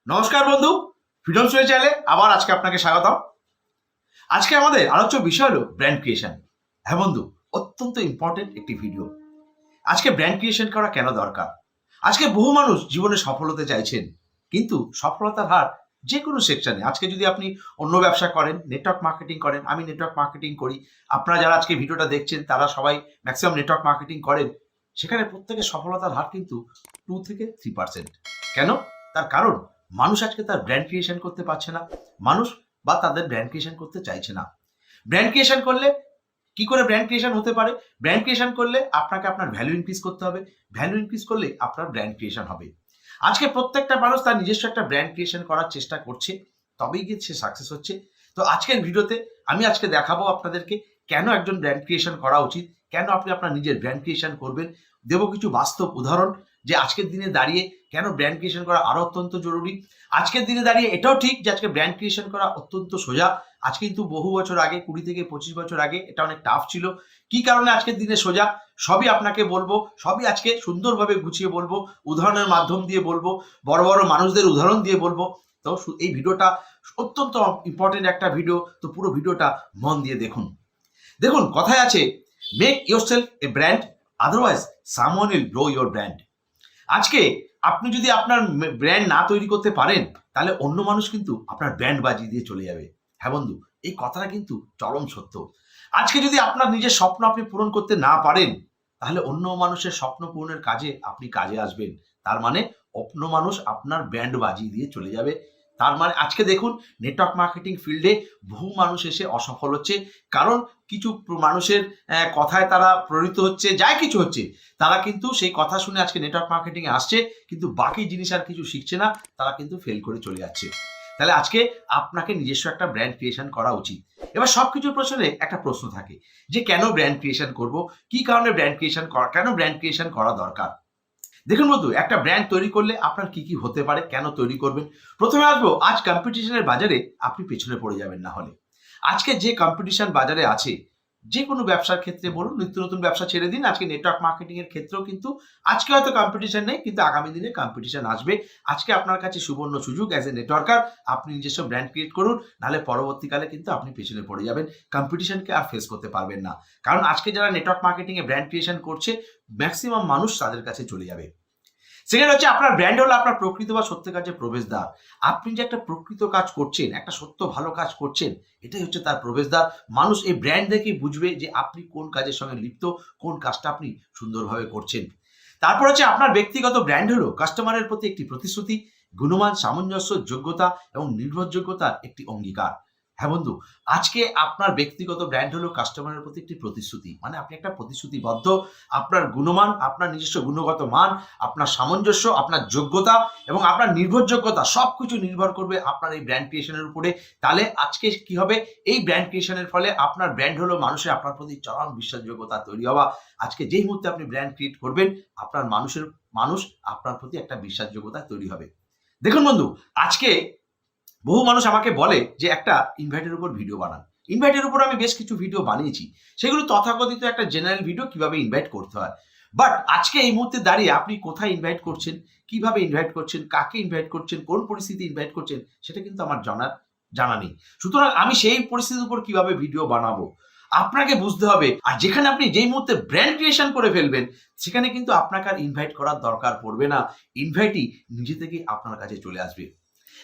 নমস্কার বন্ধু, freedom story চ্যানেলে আবার আজকে আপনাকে স্বাগতম। আজকে আমাদের আলোচ্য বিষয় হলো ব্র্যান্ড ক্রিয়েশন। হ্যাঁ বন্ধু, অত্যন্ত ইম্পর্টেন্ট একটি ভিডিও। আজকে ব্র্যান্ড ক্রিয়েশন করা কেন দরকার? আজকে বহু মানুষ জীবনে সফল হতে চাইছেন, কিন্তু সফলতার হার যে কোনো সেকশনে, আজকে যদি আপনি অন্য ব্যবসা করেন, নেটওয়ার্ক মার্কেটিং করেন, আমি নেটওয়ার্ক মার্কেটিং করি, আপনারা যারা আজকে ভিডিওটা দেখছেন তারা সবাই ম্যাক্সিমাম নেটওয়ার্ক মার্কেটিং করেন, সেখানে প্রত্যেকের সফলতার হার কিন্তু 2 থেকে 3%। কেন? তার কারণ মানুষ আজকে তার ব্র্যান্ড ক্রিয়েশন করতে পারছে না, মানুষ বা তাদের ব্র্যান্ড ক্রিয়েশন করতে চাইছে না। ব্র্যান্ড ক্রিয়েশন করলে কি করে ব্র্যান্ড ক্রিয়েশন হতে পারে? ব্র্যান্ড ক্রিয়েশন করলে আপনাকে আপনার ভ্যালু ইনক্রিজ করতে হবে, ভ্যালু ইনক্রিজ করলে আপনার ব্র্যান্ড ক্রিয়েশন হবে। আজকে প্রত্যেকটা মানুষ তার নিজস্ব একটা ব্র্যান্ড ক্রিয়েশন করার চেষ্টা করছে, তবেই গিয়ে সে সাকসেস হচ্ছে। তো আজকের ভিডিওতে আমি আজকে দেখাবো আপনাদেরকে কেন একজন ব্র্যান্ড ক্রিয়েশন করা উচিত, কেন আপনি আপনার নিজের ব্র্যান্ড ক্রিয়েশন করবেন। দেবো কিছু বাস্তব উদাহরণ যে আজকের দিনে দাঁড়িয়ে কেন ব্র্যান্ড ক্রিয়েশন করা আরো অত্যন্ত জরুরি। আজকের দিনে দাঁড়িয়ে এটাও ঠিক যে আজকে ব্র্যান্ড ক্রিয়েশন করা অত্যন্ত সোজা। আজকে কিন্তু বহু বছর আগে, 20 থেকে 25 বছর আগে এটা অনেক টাফ ছিল। কি কারণে আজকের দিনে সোজা, সবই আপনাকে বলবো, সবই আজকে সুন্দরভাবে গুছিয়ে বলবো, উদাহরণের মাধ্যম দিয়ে বলবো, বড় বড় মানুষদের উদাহরণ দিয়ে বলবো। তো এই ভিডিওটা অত্যন্ত ইম্পর্টেন্ট একটা ভিডিও, তো পুরো ভিডিওটা মন দিয়ে দেখুন। দেখুন, কথায় আছে, make yourself a brand, otherwise someone will blow your brand. আজকে আপনি যদি আপনার ব্র্যান্ড না তৈরি করতে পারেন, তাহলে অন্য মানুষ কিন্তু আপনার ব্র্যান্ড বাজিয়ে দিয়ে চলে যাবে। হ্যাঁ বন্ধু, এই কথাটা কিন্তু চরম সত্য। আজকে যদি আপনার নিজের স্বপ্ন আপনি পূরণ করতে না পারেন, তাহলে অন্য মানুষের স্বপ্ন পূরণের কাজে আপনি কাজে আসবেন। তার মানে অন্য মানুষ আপনার ব্র্যান্ড বাজিয়ে দিয়ে চলে যাবে। তার মানে আজকে দেখুন, নেটওয়ার্ক মার্কেটিং ফিল্ডে বহু মানুষ এসে অসফল হচ্ছে, কারণ কিছু মানুষের কথায় তারা প্ররিত হচ্ছে, যাই কিছু হচ্ছে, তারা কিন্তু সেই কথা শুনে আজকে নেটওয়ার্ক মার্কেটিং এ আসছে, কিন্তু বাকি জিনিস আর কিছু শিখছে না, তারা কিন্তু ফেল করে চলে যাচ্ছে। তাহলে আজকে আপনাকে নিজস্ব একটা ব্র্যান্ড ক্রিয়েশন করা উচিত। এবার সবকিছুর প্রশ্নে একটা প্রশ্ন থাকে যে কেন ব্র্যান্ড ক্রিয়েশন করব, কি কারণে ব্র্যান্ড ক্রিয়েশন করা, কেন ব্র্যান্ড ক্রিয়েশন করা দরকার। দেখুন বন্ধু, একটা ব্র্যান্ড তৈরি করলে আপনার কি কি হতে পারে, কেন তৈরি করবেন। প্রথমে আসবো, আজ কম্পিটিশনের বাজারে আপনি পেছনে পড়ে যাবেন না হলে। আজকে যে কম্পিটিশন বাজারে আছে, যে কোনো ব্যবসার ক্ষেত্রে বলুন, নিত্য নতুন ব্যবসা ছেড়ে দিন, আজকে নেটওয়ার্ক মার্কেটিং এর ক্ষেত্রেও কিন্তু আজকে হয়তো কম্পিটিশন নেই, কিন্তু আগামী দিনে কম্পিটিশন আসবে। আজকে আপনার কাছে সুবর্ণ সুযোগ, অ্যাজ এ নেটওয়ার্কার আপনি নিজস্ব ব্র্যান্ড ক্রিয়েট করুন, নাহলে পরবর্তীকালে কিন্তু আপনি পেছনে পড়ে যাবেন, কম্পিটিশনকে আর ফেস করতে পারবেন না। কারণ আজকে যারা নেটওয়ার্ক মার্কেটিং এ ব্র্যান্ড ক্রিয়েশন করছে, ম্যাক্সিমাম মানুষ তাদের কাছে চলে যাবে। সেকেন্ড হচ্ছে, আপনার ব্র্যান্ড হলো আপনার প্রকৃত বা সত্যের কাজে প্রবেশদ্বার। আপনি যে একটা প্রকৃত কাজ করছেন, একটা সত্য ভালো কাজ করছেন, এটাই হচ্ছে তার প্রবেশদ্বার। মানুষ এই ব্র্যান্ড দেখেই বুঝবে যে আপনি কোন কাজের সঙ্গে লিপ্ত, কোন কাজটা আপনি সুন্দরভাবে করছেন। তারপর হচ্ছে, আপনার ব্যক্তিগত ব্র্যান্ড হলো কাস্টমারের প্রতি একটি প্রতিশ্রুতি, গুণমান, সামঞ্জস্য, যোগ্যতা এবং নির্ভরযোগ্যতার একটি অঙ্গীকার। হ্যাঁ বন্ধু, আজকে আপনার ব্যক্তিগত ব্র্যান্ড হলো কাস্টমারের প্রতি একটি প্রতিশ্রুতি, মানে আপনি একটা প্রতিশ্রুতিবদ্ধ। আপনার গুণমান, আপনার নিজস্ব গুণগত মান, আপনার সামঞ্জস্য, আপনার যোগ্যতা এবং আপনার নির্ভরযোগ্যতা সবকিছু নির্ভর করবে আপনার এই ব্র্যান্ড ক্রিয়েশনের উপরে। তাহলে আজকে কি হবে, এই ব্র্যান্ড ক্রিয়েশনের ফলে আপনার ব্র্যান্ড হলো মানুষের আপনার প্রতি চরম বিশ্বাসযোগ্যতা তৈরি হওয়া। আজকে যেই মুহূর্তে আপনি ব্র্যান্ড ক্রিয়েট করবেন, আপনার মানুষ আপনার প্রতি একটা বিশ্বাসযোগ্যতা তৈরি হবে। দেখুন বন্ধু, আজকে বহু মানুষ আমাকে বলে যে একটা ইনভাইটের উপর ভিডিও বানান। ইনভাইটের উপর আমি বেশ কিছু ভিডিও বানিয়েছি, সেগুলো তথাকথিত একটা জেনারেল ভিডিও, কিভাবে ইনভাইট করতে হয়। বাট আজকে এই মুহূর্তে দাঁড়িয়ে আপনি কোথায় ইনভাইট করছেন, কিভাবে ইনভাইট করছেন, কাকে ইনভাইট করছেন, কোন পরিস্থিতি ইনভাইট করছেন, সেটা কিন্তু আমার জানা নেই। সুতরাং আমি সেই পরিস্থিতির উপর কিভাবে ভিডিও বানাবো, আপনাকে বুঝতে হবে। আর যেখানে আপনি যেই মুহূর্তে ব্র্যান্ড ক্রিয়েশন করে ফেলবেন, সেখানে কিন্তু আপনাকে আর ইনভাইট করার দরকার পড়বে না, ইনভাইটই নিজে থেকেই আপনার কাছে চলে আসবে।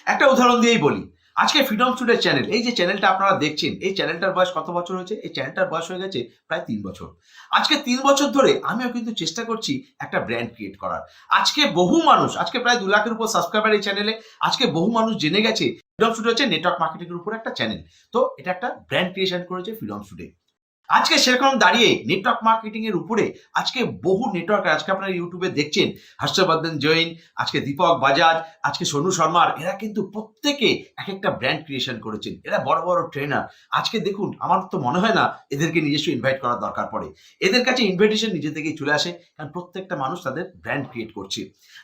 একটা উদাহরণ দিয়েই বলি, আজকে ফ্রিডম স্টুডেন্ট চ্যানেল, এই যে চ্যানেলটা আপনারা দেখছেন, এই চ্যানেলটার বয়স কত বছর হয়েছে? এই চ্যানেলটার বয়স হয়ে গেছে প্রায় 3 বছর। আজকে 3 বছর ধরে আমিও কিন্তু চেষ্টা করছি একটা ব্র্যান্ড ক্রিয়েট করার। আজকে বহু মানুষ, আজকে প্রায় 2 লাখের উপর সাবস্ক্রাইবার এই চ্যানেলে। আজকে বহু মানুষ জেনে গেছে ফ্রিডম স্টুডিও হচ্ছে নেটওয়ার্ক মার্কেটিং এর উপর একটা চ্যানেল। তো এটা একটা ব্র্যান্ড ক্রিয়েশন করেছে ফ্রিডম স্টুডিও। আজকে সেরকম দাঁড়িয়ে নেটওয়ার্ক মার্কেটিং এর উপরে আজকে বহু নেটওয়ার্কার, আজকে আপনারা ইউটিউবে দেখছেন, হর্ষবর্ধন জৈন, আজকে দীপক বাজাজ, আজকে সোনু শর্মার, এরা কিন্তু প্রত্যেকে এক একটা ব্র্যান্ড ক্রিয়েশন করেছেন। এরা বড় বড় ট্রেনার। আজকে দেখুন, আমার তো মনে হয় না এদেরকে নিজস্ব ইনভাইট করার দরকার পড়ে, এদের কাছে ইনভাইটেশন নিজে থেকেই চলে আসে, কারণ প্রত্যেকটা মানুষ তাদের ব্র্যান্ড ক্রিয়েট করছে।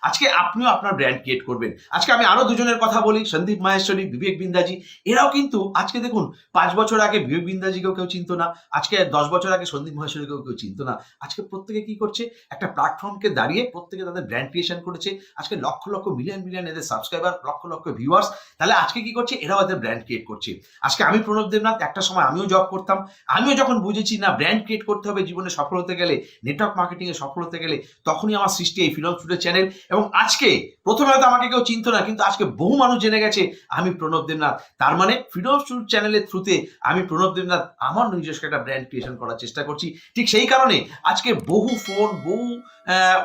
আজকে আপনিও আপনার ব্র্যান্ড ক্রিয়েট করবেন। আজকে আমি আরো দুজনের কথা বলি, সন্দীপ মাহেশ্বরী, বিবেক বিন্দাজি। এরাও কিন্তু আজকে দেখুন, 5 বছর আগে বিবেক বিন্দাজিকেও কেউ চিনতো না, আজকে আজকে 10 বছর আগে সন্দীপ মহেশ্বরীকে কেউ চিনতো না। আজকে প্রত্যেকে কি করছে, একটা প্ল্যাটফর্মকে দাঁড়িয়ে প্রত্যেকে তাদের ব্র্যান্ড ক্রিয়েশন করেছে। আজকে লক্ষ লক্ষ মিলিয়ন এদের সাবস্ক্রাইবার, লক্ষ লক্ষ ভিউয়ার্স। তাহলে আজকে কি করছে, এরাও এদের ব্র্যান্ড ক্রিয়েট করছে। আজকে আমি প্রণব দেবনাথ, একটা সময় আমিও জব করতাম, আমিও যখন বুঝেছি না ব্র্যান্ড ক্রিয়েট করতে হবে জীবনে সফল হতে গেলে, নেটওয়ার্ক মার্কেটিং এ সফল হতে গেলে, তখনই আমার সৃষ্টি এই ফ্রিডম স্টুডিও চ্যানেল। এবং আজকে প্রথমে হয়তো আমাকে কেউ চিনতো না, কিন্তু আজকে বহু মানুষ জেনে গেছে আমি প্রণব দেবনাথ। তার মানে ফ্রিডম স্টুডিও চ্যানেলের থ্রুতে আমি প্রণব দেবনাথ আমার নিজস্ব একটা ব্র্যান্ড ক্রিয়েশন করার চেষ্টা করছি। ঠিক সেই কারণে আজকে বহু ফোন, বহু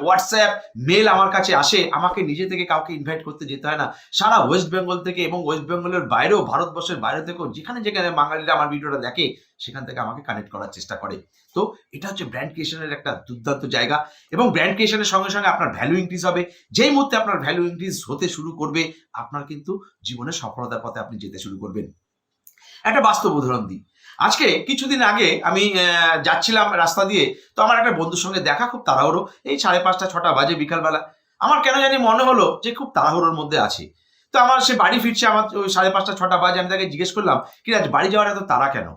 হোয়াটসঅ্যাপ, মেল আমার কাছে আসে। আমাকে নিজে থেকে কাউকে ইনভাইট করতে যেতে হয় না। সারা ওয়েস্ট বেঙ্গল থেকে এবং ওয়েস্ট বেঙ্গলের বাইরেও, ভারতবর্ষের বাইরে থেকেও যেখানে যেখানে বাঙালিরা আমার ভিডিওটা দেখে সেখান থেকে আমাকে কানেক্ট করার চেষ্টা করে। তো এটা হচ্ছে ব্র্যান্ড ক্রিয়েশনের একটা দুর্দান্ত জায়গা। এবং ব্র্যান্ড ক্রিয়েশনের সঙ্গে সঙ্গে আপনার ভ্যালু ইনক্রিজ হবে। যেই মুহূর্তে আপনার ভ্যালু ইনক্রিজ হতে শুরু করবে, আপনার কিন্তু জীবনের সফলতার পথে আপনি যেতে শুরু করবেন। একটা বাস্তব উদাহরণ দিই। আজকে কিছুদিন আগে আমি যাচ্ছিলাম রাস্তা দিয়ে, তো আমার একটা বন্ধুর সঙ্গে দেখা, খুব তাড়াহুড়ো, এই 5:30 6টা বাজে বিকালবেলা। আমার কেন জানি মনে হলো যে খুব তাড়াহুড়োর মধ্যে আছে। তো আমার সে বাড়ি ফিরছে, আমার ওই 5:30 6টা বাজে। আমি তাকে জিজ্ঞেস করলাম, কি আজ বাড়ি যাওয়ার এত তাড়া কেন?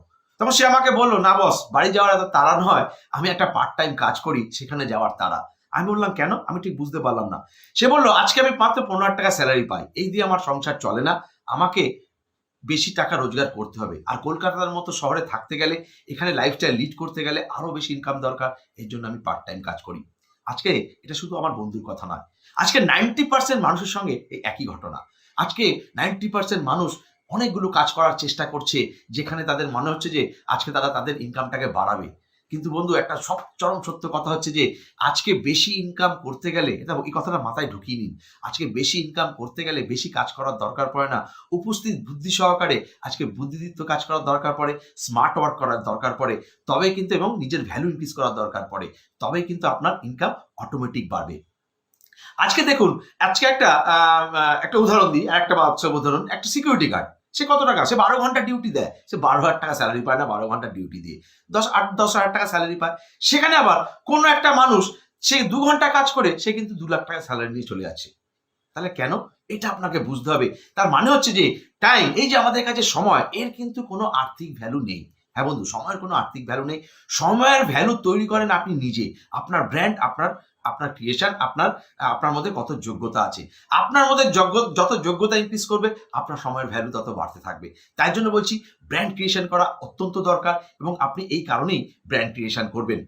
তখন সে আমাকে বললো, না বস, বাড়ি যাওয়ার এত তাড়া নয়, আমি একটা পার্ট টাইম কাজ করি, সেখানে যাওয়ার তাড়া। আমি বললাম কেন? আমি ঠিক বুঝতে পারলাম না। সে বললো, আজকে আমি মাত্র 15,000 টাকা স্যালারি পাই, এই দিয়ে আমার সংসার চলে না, আমাকে বেশি টাকা রোজগার করতে হবে। আর কলকাতার মতো শহরে থাকতে গেলে, এখানে লাইফস্টাইল লিড করতে গেলে আরো বেশি ইনকাম দরকার, এর জন্য আমি পার্ট টাইম কাজ করি। আজকে এটা শুধু আমার বন্ধুর কথা নয়, আজকে 90% মানুষের সঙ্গে এই একই ঘটনা। আজকে 90% মানুষ অনেকগুলো কাজ করার চেষ্টা করছে, যেখানে তাদের মনে হচ্ছে যে আজকে তারা তাদের ইনকামটাকে বাড়াবে। কিন্তু বন্ধু, একটা সব চরম সত্য কথা হচ্ছে যে আজকে বেশি ইনকাম করতে গেলে, এটা এই কথাটা মাথায় ঢুকিয়ে নিন, আজকে বেশি ইনকাম করতে গেলে বেশি কাজ করার দরকার পড়ে না। উপস্থিত বুদ্ধি সহকারে আজকে বুদ্ধিদীপ্ত কাজ করার দরকার পড়ে, স্মার্ট ওয়ার্ক করার দরকার পড়ে, তবে কিন্তু, এবং নিজের ভ্যালু ইনক্রিজ করার দরকার পড়ে, তবেই কিন্তু আপনার ইনকাম অটোমেটিক বাড়বে। আজকে দেখুন, আজকে একটা উদাহরণ দিই, আর একটা বাস্তব উদাহরণ। একটা সিকিউরিটি গার্ড, সে কত টাকা, সে 12 ঘন্টা ডিউটি দেয়, সে 12,000 টাকা স্যালারি পায় না, 12 ঘন্টা ডিউটি দিয়ে 10,000 টাকা স্যালারি পায়। সেখানে আবার কোন একটা মানুষ, সে 2 ঘন্টা কাজ করে, সে কিন্তু 2 লাখ টাকা স্যালারি নিয়ে চলে যাচ্ছে। তাহলে কেন? এটা আপনাকে বুঝতে হবে। তার মানে হচ্ছে যে টাইম, এই যে আমাদের কাছে সময়, এর কিন্তু কোনো আর্থিক ভ্যালু নেই। হ্যাঁ বন্ধু, সময়ের কোনো আর্থিক ভ্যালু নেই। সময়ের ভ্যালু তৈরি করেন আপনি নিজে। আপনার ব্র্যান্ড, আপনার আপনার ক্রিয়েশন, আপনার মধ্যে কত যোগ্যতা আছে। আপনার মধ্যে যত যোগ্যতা ইনক্রিজ করবে, আপনার সময়ের ভ্যালু তত বাড়তে থাকবে। তাই জন্য বলছি, ব্র্যান্ড ক্রিয়েশন করা অত্যন্ত দরকার, এবং আপনি এই কারণেই ব্র্যান্ড ক্রিয়েশন করবেন।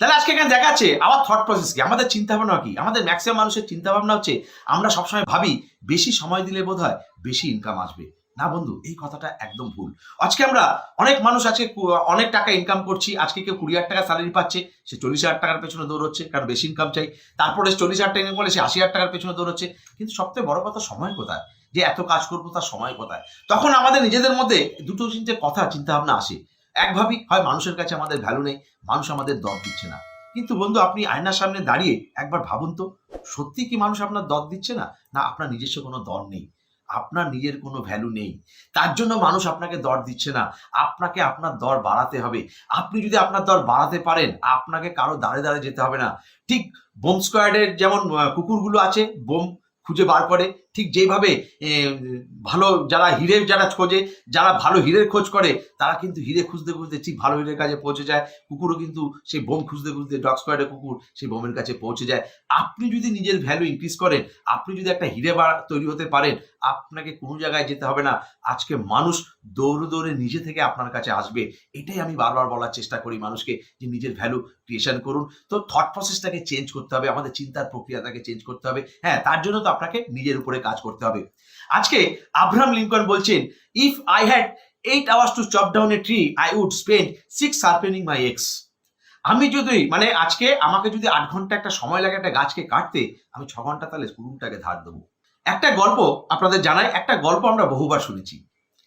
তাহলে আজকে এখানে দেখাচ্ছে আমার থট প্রসেস কি, আমাদের চিন্তা ভাবনা কি। আমাদের ম্যাক্সিমাম মানুষের চিন্তা ভাবনা হচ্ছে, আমরা সবসময় ভাবি বেশি সময় দিলে বোধহয় বেশি ইনকাম আসবে। না বন্ধু, এই কথাটা একদম ভুল। আজকে আমরা অনেক মানুষ আজকে অনেক টাকা ইনকাম করছি। আজকে কেউ 20,000 টাকা স্যালারি পাচ্ছে, সে 40,000 টাকার পেছনে দৌড়চ্ছে, কারণ বেশি ইনকাম চাই। তারপরে 40,000 টাকা ইনকাম করলে সে 80,000 টাকার পেছনে দৌড়চ্ছে। কিন্তু সবথেকে বড় কথা, সময় কোথায়? যে এত কাজ করবো, তার সময় কোথায়? তখন আমাদের নিজেদের মধ্যে দুটো চিন্তা ভাবনা আসে। এক ভাবি, হয় মানুষের কাছে আমাদের ভ্যালু নেই, মানুষ আমাদের দর দিচ্ছে না। কিন্তু বন্ধু, আপনি আয়নার সামনে দাঁড়িয়ে একবার ভাবুন তো, সত্যি কি মানুষ আপনার দর দিচ্ছে না? না আপনার নিজস্ব কোনো দর নেই, আপনার নিজের কোনো ভ্যালু নেই, তার জন্য মানুষ আপনাকে দর দিচ্ছে না। আপনাকে আপনার দর বাড়াতে হবে। আপনি যদি আপনার দর বাড়াতে পারেন, আপনাকে কারো দাঁড়ে দাঁড়ে যেতে হবে না। ঠিক বোম স্কোয়াডের যেমন কুকুরগুলো আছে, বোম খুঁজে বার করে, ঠিক যেভাবে ভালো যারা খোঁজে, যারা ভালো হীরের খোঁজ করে, তারা কিন্তু হীরে খুঁজতে খুঁজতে ঠিক ভালো হীরের কাছে পৌঁছে যায়। কুকুরও কিন্তু সেই বোম খুঁজতে খুঁজতে, ডগ স্কোয়াডের কুকুর সেই বোমের কাছে পৌঁছে যায়। আপনি যদি নিজের ভ্যালু ইনক্রিজ করেন, আপনি যদি একটা হীরে তৈরি হতে পারেন, আপনাকে কোনো জায়গায় যেতে হবে না। আজকে মানুষ দৌড়ে দৌড়ে নিজে থেকে আপনার কাছে আসবে। এটাই আমি বারবার বলার চেষ্টা করি মানুষকে, যে নিজের ভ্যালু ক্রিয়েশন করুন। তো থট প্রসেসটাকে চেঞ্জ করতে হবে, আমাদের চিন্তার প্রক্রিয়াটাকে চেঞ্জ করতে হবে। হ্যাঁ, তার জন্য তো আপনাকে নিজের উপরে কাজ করতে হবে। আজকে আব্রাহাম লিঙ্কন বলছেন, if I had 8 hours to chop down a tree, I would spend 6 sharpening my axe. আমি যদি, মানে আজকে আমাকে যদি 8 ঘন্টা একটা সময় লাগে একটা গাছকে কাটতে, আমি 6 ঘন্টা তাহলে কুড়ুলটাকে ধার দেবো। একটা গল্প আপনাদের জানাই, একটা গল্প আমরা বহুবার শুনেছি।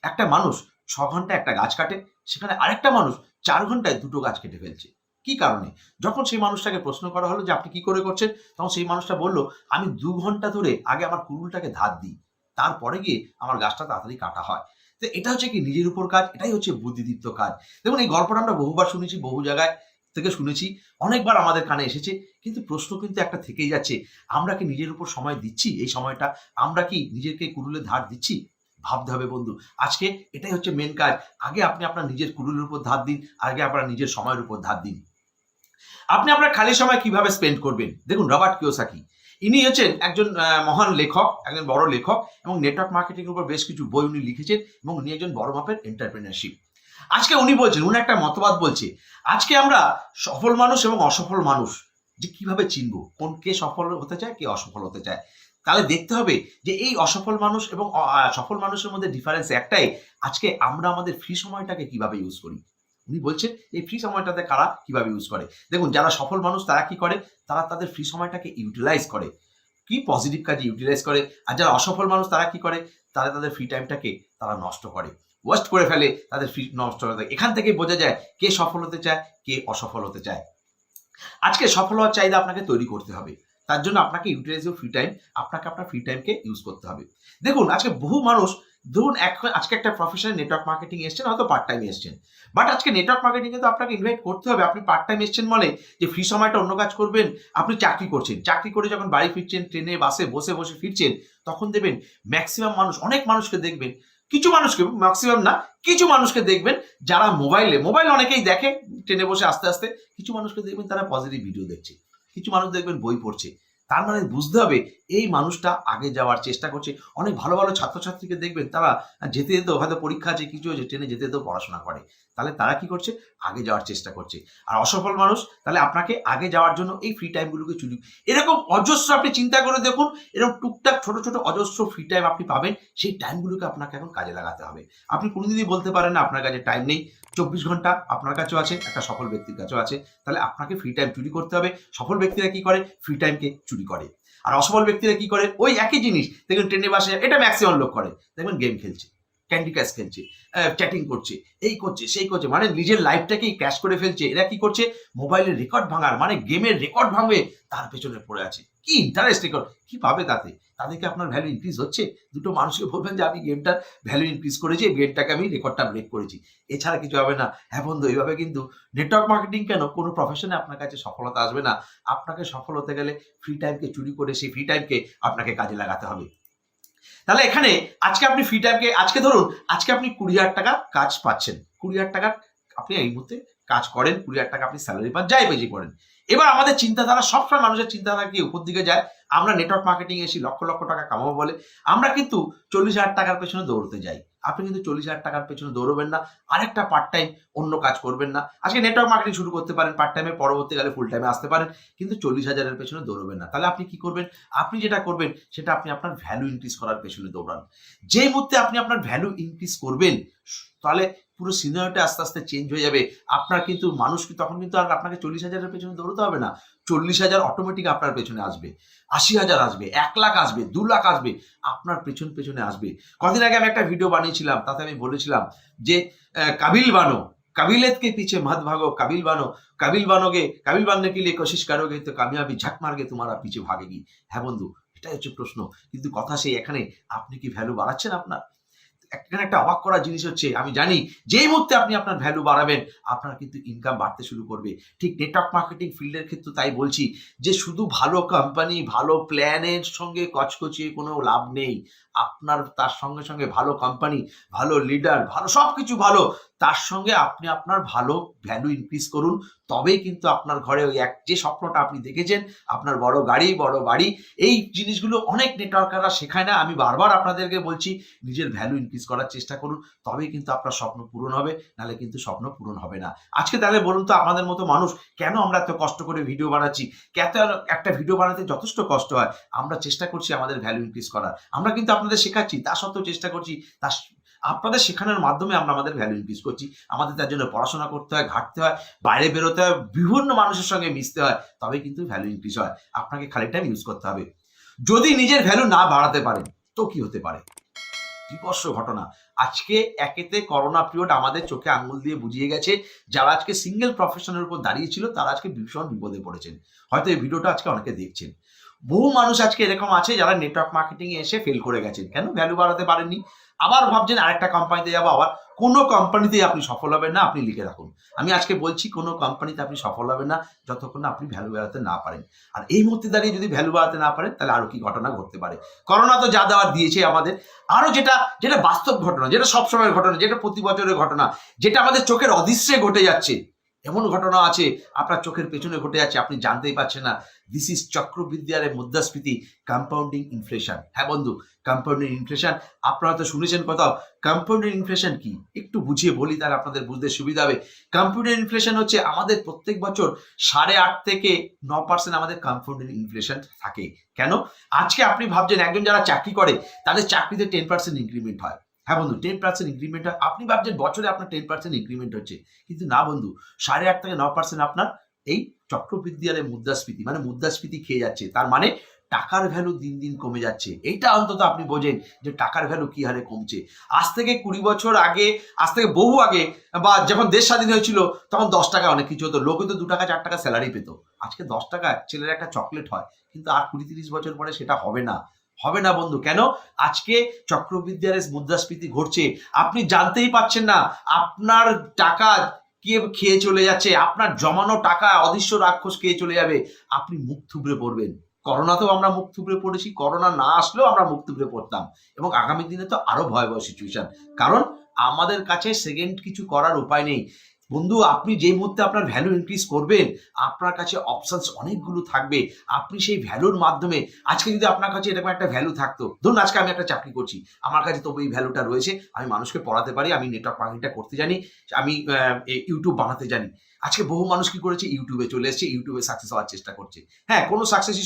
একটা মানুষ 6 ঘন্টা একটা গাছ কাটে, সেখানে আরেকটা মানুষ 4 ঘন্টায় 2টো গাছ কেটে ফেলছে। কি কারণে? যখন সেই মানুষটাকে প্রশ্ন করা হলো যে আপনি কি করে করছেন, তখন সেই মানুষটা বলল, আমি 2 ঘন্টা ধরে আগে আমার কুড়ুলটাকে ধার দিই, তারপরে গিয়ে আমার গাছটা তাড়াতাড়ি কাটা হয়। তো এটা হচ্ছে কি নিজের উপর কাজ, এটাই হচ্ছে বুদ্ধিদীপ্ত কাজ। দেখুন, এই গল্পটা আমরা বহুবার শুনেছি, বহু জায়গায় থেকে শুনেছি, অনেকবার আমাদের কানে এসেছে, কিন্তু প্রশ্ন কিন্তু একটা থেকেই যাচ্ছে, আমরা কি নিজের উপর সময় দিচ্ছি? এই সময়টা আমরা কি নিজেকে কুড়ুলে ধার দিচ্ছি? ভাবতে হবে বন্ধু। আজকে এটাই হচ্ছে মেন কাজ। আগে আপনি আপনার নিজের কুড়ুলের উপর ধার দিন, আগে আপনার নিজের সময়ের উপর ধার দিন। আপনি আপনার খালি সময় কিভাবে স্পেন্ড করবেন? দেখুন, রবার্ট কিওসাকি ইনি হচ্ছেন একজন মহান লেখক, একজন বড় লেখক, এবং নেটওয়ার্ক মার্কেটিং এর উপর বেশ কিছু বই উনি লিখেছেন, এবং উনি একজন বড় মাপের এন্টারপ্রেনারশিপ। আজকে উনি বলছেন, উনি একটা মতবাদ বলছে, আজকে আমরা সফল মানুষ এবং অসফল মানুষ যে কিভাবে চিনবো, কে সফল হতে চায়, কে অসফল হতে চায়। তাহলে দেখতে হবে যে এই অসফল মানুষ এবং সফল মানুষের মধ্যে ডিফারেন্স একটাই, আজকে আমরা আমাদের ফ্রি সময়টাকে কিভাবে ইউজ করি। উনি বলছেন এই ফ্রি সময়টাতে কারা কিভাবে ইউজ করে। দেখুন, যারা সফল মানুষ তারা কি করে, তারা তাদের ফ্রি সময়টাকে ইউটিলাইজ করে, কি পজিটিভ কাজে ইউটিলাইজ করে। আর যারা অসফল মানুষ তারা কি করে, তারা তাদের ফ্রি টাইমটাকে তারা নষ্ট করে, ওয়েস্ট করে ফেলে, তাদের ফ্রি নষ্ট হয়ে থাকে। এখান থেকে বোঝা যায় কে সফল হতে চায়, কে অসফল হতে চায়। আজকে সফল হওয়ার চাহিদা আপনাকে তৈরি করতে হবে। তার জন্য আপনাকে ইউটিলাইজ ফ্রি টাইম, আপনাকে আপনার ফ্রি টাইমকে ইউজ করতে হবে। দেখুন, আজকে বহু মানুষ, ধরুন আজকে একটা প্রফেশনাল নেটওয়ার্ক মার্কেটিং এসছেন, হয়তো পার্ট টাইম এসছেন, বাট আজকে নেটওয়ার্ক মার্কেটিং কিন্তু আপনাকে ইনভাইট করতে হবে। আপনি পার্ট টাইম এসছেন বলে যে ফ্রি সময়টা অন্য কাজ করবেন। আপনি চাকরি করছেন, চাকরি করে যখন বাড়ি ফিরছেন, ট্রেনে বাসে বসে বসে ফিরছেন, তখন দেখবেন ম্যাক্সিমাম মানুষ, অনেক মানুষকে দেখবেন, কিছু মানুষকে, ম্যাক্সিমাম না, কিছু মানুষকে দেখবেন যারা মোবাইল অনেকেই দেখে ট্রেনে বসে আস্তে আস্তে, কিছু মানুষকে দেখবেন তারা পজিটিভ ভিডিও দেখছে, কিছু মানুষ দেখবেন বই পড়ছে। তার মানে বুঝতে হবে এই মানুষটা আগে যাওয়ার চেষ্টা করছে। অনেক ভালো ভালো ছাত্রছাত্রীকে দেখবেন তারা যেতে যেতেও, হয়তো পরীক্ষা আছে, কিছু হয়েছে, ট্রেনে যেতে যেতেও পড়াশোনা করে। তাহলে তারা কি করছে, আগে যাওয়ার চেষ্টা করছে। আর অসফল মানুষ, তাহলে আপনাকে আগে যাওয়ার জন্য এই ফ্রি টাইমগুলোকে চুরি, এরকম অজস্র, আপনি চিন্তা করে দেখুন, এরকম টুকটাক ছোট ছোট অজস্র ফ্রি টাইম আপনি পাবেন। সেই টাইমগুলোকে আপনাকে এখন কাজে লাগাতে হবে। আপনি কোনোদিনই বলতে পারেন না আপনার কাছে টাইম নেই। 24 ঘন্টা আপনার কাছেও আছে, একটা সফল ব্যক্তির কাছেও আছে। তাহলে আপনাকে ফ্রি টাইম চুরি করতে হবে। সফল ব্যক্তিরা কি করে, ফ্রি টাইমকে চুরি করে। আর অসফল ব্যক্তিরা কি করে, ওই একই জিনিস দেখবেন ট্রেনে বাসে, এটা ম্যাক্সিমাম লোক করে, দেখবেন গেম খেলছে, ক্যান্ডি ক্রাশ খেলছে, চ্যাটিং করছে, এই করছে সেই করছে, মানে নিজের লাইফটাকেই ক্র্যাশ করে ফেলছে। এরা কি করছে, মোবাইলের রেকর্ড ভাঙার, মানে গেমের রেকর্ড ভাঙবে তার পেছনে পড়ে আছে। কি ইন্টারেস্ট রেকর্ড, কি পাবে তাতে? তাদেরকে আপনার ভ্যালু ইনক্রিজ হচ্ছে? দুটো মানুষকে বলবেন যে আমি গেমটার ভ্যালু ইনক্রিজ করেছি, গেমটাকে আমি রেকর্ডটা ব্রেক করেছি, এছাড়া কিছু হবে না। হ্যাঁ বন্ধু, এইভাবে কিন্তু নেটওয়ার্ক মার্কেটিং কেন, কোনো প্রফেশনে আপনার কাছে সফলতা আসবে না। আপনাকে সফল হতে গেলে ফ্রি টাইমকে চুরি করে সেই ফ্রি টাইমকে আপনাকে কাজে লাগাতে হবে। তাহলে এখানে আজকে আপনি ফ্রি টাইমকে, আজকে ধরুন আজকে আপনি 20,000 টাকা কাজ পাচ্ছেন, 20,000 টাকা আপনি এই মুহূর্তে কাজ করেন, 20,000 টাকা আপনি স্যালারি পান, যাই বেশি করেন। এবার আমাদের চিন্তাধারা, সবসময় মানুষের চিন্তাধারা কি উপর দিকে যায়। আমরা নেটওয়ার্ক মার্কেটিং এসে লক্ষ লক্ষ টাকা কামাবো বলে আমরা কিন্তু 40,000 টাকার পেছনে দৌড়তে যাই। আপনি কিন্তু 40,000 টাকার পেছনে দৌড়বেন না, আরেকটা পার্ট টাইম অন্য কাজ করবেন না। আজকে নেটওয়ার্ক মার্কেটিং শুরু করতে পারেন পার্ট টাইমে, পরবর্তীকালে ফুল টাইমে আসতে পারেন, কিন্তু 40,000-এর পেছনে দৌড়বেন না। তাহলে আপনি কি করবেন, আপনি যেটা করবেন সেটা আপনি আপনার ভ্যালু ইনক্রিজ করার পেছনে দৌড়ান। যে মুহূর্তে আপনি আপনার ভ্যালু ইনক্রিজ করবেন, তাহলে পুরো সিনারিওটা আস্তে আস্তে চেঞ্জ হয়ে যাবে। আপনার কিন্তু মানুষ তখন কিন্তু আর আপনাকে 40,000-এর পেছনে দৌড়তে হবে না, 40,000 অটোমেটিক আপনার পেছনে আসবে, 80,000 আসবে, 1 লাখ আসবে, 2 লাখ আসবে, আপনার পেছনে আসবে। কদিন আগে আমি একটা ভিডিও বানিয়েছিলাম, তাতে আমি বলেছিলাম যে কাবিল বানো, काबिलियत के पीछे मत भागो, काबिल बनने के लिए कोशिश करोगे तो कामयाबी झक मार के तुम्हारा पीछे भागेगी। হ্যাঁ বন্ধু, এটাই হচ্ছে প্রশ্ন। কিন্তু কথা সেই এখানে, আপনি কি ভ্যালু বাড়াচ্ছেন আপনার? এখানে একটা অবাক করার জিনিস হচ্ছে, আমি জানি যেই মুহূর্তে আপনি আপনার ভ্যালু বাড়াবেন, আপনার কিন্তু ইনকাম বাড়তে শুরু করবে। ঠিক নেটওয়ার্ক মার্কেটিং ফিল্ডের ক্ষেত্রে তাই বলছি যে শুধু ভালো কোম্পানি, ভালো প্ল্যানের সঙ্গে কচকচিয়ে কোনো লাভ নেই। আপনার তার সঙ্গে সঙ্গে ভালো কোম্পানি, ভালো লিডার, ভালো সবকিছু ভালো, তার সঙ্গে আপনি আপনার ভালো ভ্যালু ইনক্রিজ করুন। তবেই কিন্তু আপনার ঘরে ওই যে স্বপ্নটা আপনি দেখেছেন, আপনার বড় গাড়ি, বড় বাড়ি, এই জিনিসগুলো অনেক নেটওয়ার্কাররা শেখায় না। আমি বারবার আপনাদেরকে বলছি, নিজের ভ্যালু ইনক্রিজ করার চেষ্টা করুন, তবেই কিন্তু আপনার স্বপ্ন পূরণ হবে, নাহলে কিন্তু স্বপ্ন পূরণ হবে না। আজকে তাহলে বলুন তো, আমাদের মতো মানুষ কেন আমরা এত কষ্ট করে ভিডিও বানাচ্ছি? কেন একটা ভিডিও বানাতে যথেষ্ট কষ্ট হয়? আমরা চেষ্টা করছি আমাদের ভ্যালু ইনক্রিজ করার। আমরা কিন্তু আপনাদের শেখাচ্ছি, তা সত্ত্বেও চেষ্টা করছি, আপনাদের শেখানোর মাধ্যমে আমরা আমাদের ভ্যালু ইনক্রিজ করছি। আমাদের তার জন্য পড়াশোনা করতে হয়, ঘাটতে হয়, বাইরে বেরোতে হয়, বিভিন্ন মানুষের সঙ্গে মিশতে হয়, তবে কিন্তু ভ্যালু ইনক্রিজ হয়। আপনাকে খালি টাইম ইউজ করতে হবে। যদি নিজের ভ্যালু না বাড়াতে পারেন তো কি হতে পারে? বিভৎস ঘটনা। আজকে একেতে করোনা পিরিয়ড আমাদের চোখে আঙুল দিয়ে বুঝিয়ে গেছে, যারা আজকে সিঙ্গেল প্রফেশনের উপর দাঁড়িয়েছিল তারা আজকে ভীষণ বিপদে পড়েছেন। হয়তো এই ভিডিওটা আজকে অনেকে দেখছেন। বহু মানুষ আজকে এরকম আছে যারা নেটওয়ার্ক মার্কেটিং এ এসে ফেল করে গেছেন। কেন? ভ্যালু বাড়াতে পারেননি। আবার ভাবছেন আরেকটা কোম্পানিতে যাবো, আবার কোনো কোম্পানিতেই আপনি সফল হবেন না। আপনি লিখে রাখুন, আমি আজকে বলছি কোনো কোম্পানিতে আপনি সফল হবেন না যতক্ষণ না আপনি ভ্যালু বাড়াতে না পারেন। আর এই মুহূর্তে দাঁড়িয়ে যদি ভ্যালু বাড়াতে না পারেন, তাহলে আরো কি ঘটনা ঘটতে পারে। করোনা তো যা দেওয়ার দিয়েছে আমাদের, আরো যেটা যেটা বাস্তব ঘটনা, যেটা সবসময়ের ঘটনা, যেটা প্রতি বছরের ঘটনা, যেটা আমাদের চোখের অদৃশ্যে ঘটে যাচ্ছে, এমন ঘটনা আছে আপনার চোখের পেছনে ঘটে যাচ্ছে, আপনি জানতেই পারছেন না। দিস ইজ চক্রবৃদ্ধি আর মুদ্রাস্ফীতি, কম্পাউন্ডিং ইনফ্লেশন। হ্যাঁ বন্ধু, কম্পাউন্ডিং ইনফ্লেশন আপনারা তো শুনেছেন কোথাও। কম্পাউন্ডিং ইনফ্লেশন কি একটু বুঝিয়ে বলি, তাহলে আপনাদের বুঝতে সুবিধা হবে। কম্পাউন্ডিং ইনফ্লেশন হচ্ছে আমাদের প্রত্যেক বছর 8.5 থেকে 9% আমাদের কম্পাউন্ডিং ইনফ্লেশন থাকে। কেন? আজকে আপনি ভাবছেন একজন যারা চাকরি করে তাদের চাকরিতে 10% ইনক্রিমেন্ট হয়। হ্যাঁ বন্ধু, 10% ইনক্রিমেন্ট হয়। আপনি ভাবছেন বছরে আপনার 10% ইনক্রিমেন্ট হচ্ছে, কিন্তু না বন্ধু, 8.5 থেকে 9% আপনার এই চক্রবৃদ্ধি আর মুদ্রাস্ফীতি, মানে মুদ্রাস্ফীতি খেয়ে যাচ্ছে। তার মানে টাকার ভ্যালু দিন দিন কমে যাচ্ছে। এইটা অন্তত আপনি বোঝেন যে টাকার ভ্যালু কি হারে কমছে। আজ থেকে 20 বছর আগে, আজ থেকে বহু আগে, বা যখন দেশ স্বাধীন হয়েছিল তখন 10 টাকা অনেক কিছু হতো। লোকে তো 2 টাকা 4 টাকা স্যালারি পেত। আজকে 10 টাকা ছেলের একটা চকলেট হয়, কিন্তু আর 20-30 বছর পরে সেটা হবে না। হবে না বন্ধু। কেন? আজকে চক্রবৃদ্ধি আর মুদ্রাস্ফীতি ঘটছে, আপনি জানতেই পারছেন না। আপনার টাকা কে খেয়ে চলে যাচ্ছে, আপনার জমানো টাকা অদৃশ্য রাক্ষস খেয়ে চলে যাবে, আপনি মুখ থুবড়ে পড়বেন। করোনাতেও আমরা মুখ থুবড়ে পড়েছি, করোনা না আসলেও আমরা মুখ থুবড়ে পড়তাম, এবং আগামী দিনে তো আরো ভয়াবহ সিচুয়েশন। কারণ আমাদের কাছে সেকেন্ড কিছু করার উপায় নেই বন্ধু। আপনি যে মুহূর্তে আপনার ভ্যালু ইনক্রিজ করবেন, আপনার কাছে অপশনস অনেকগুলো থাকবে। আপনি সেই ভ্যালুর মাধ্যমে, আজকে যদি আপনার কাছে এরকম একটা ভ্যালু থাকতো, ধরুন আজকে আমি একটা চাকরি করছি, আমার কাছে তবু এই ভ্যালুটা রয়েছে, আমি মানুষকে পড়াতে পারি, আমি নেটওয়ার্ক মার্কেটিংটা করতে জানি, আমি ইউটিউব বানাতে জানি। আজকে বহু মানুষ কি করেছে, ইউটিউবে চলে এসেছে, ইউটিউবে সাকসেস হওয়ার চেষ্টা করছে। হ্যাঁ, কোনো সাকসেস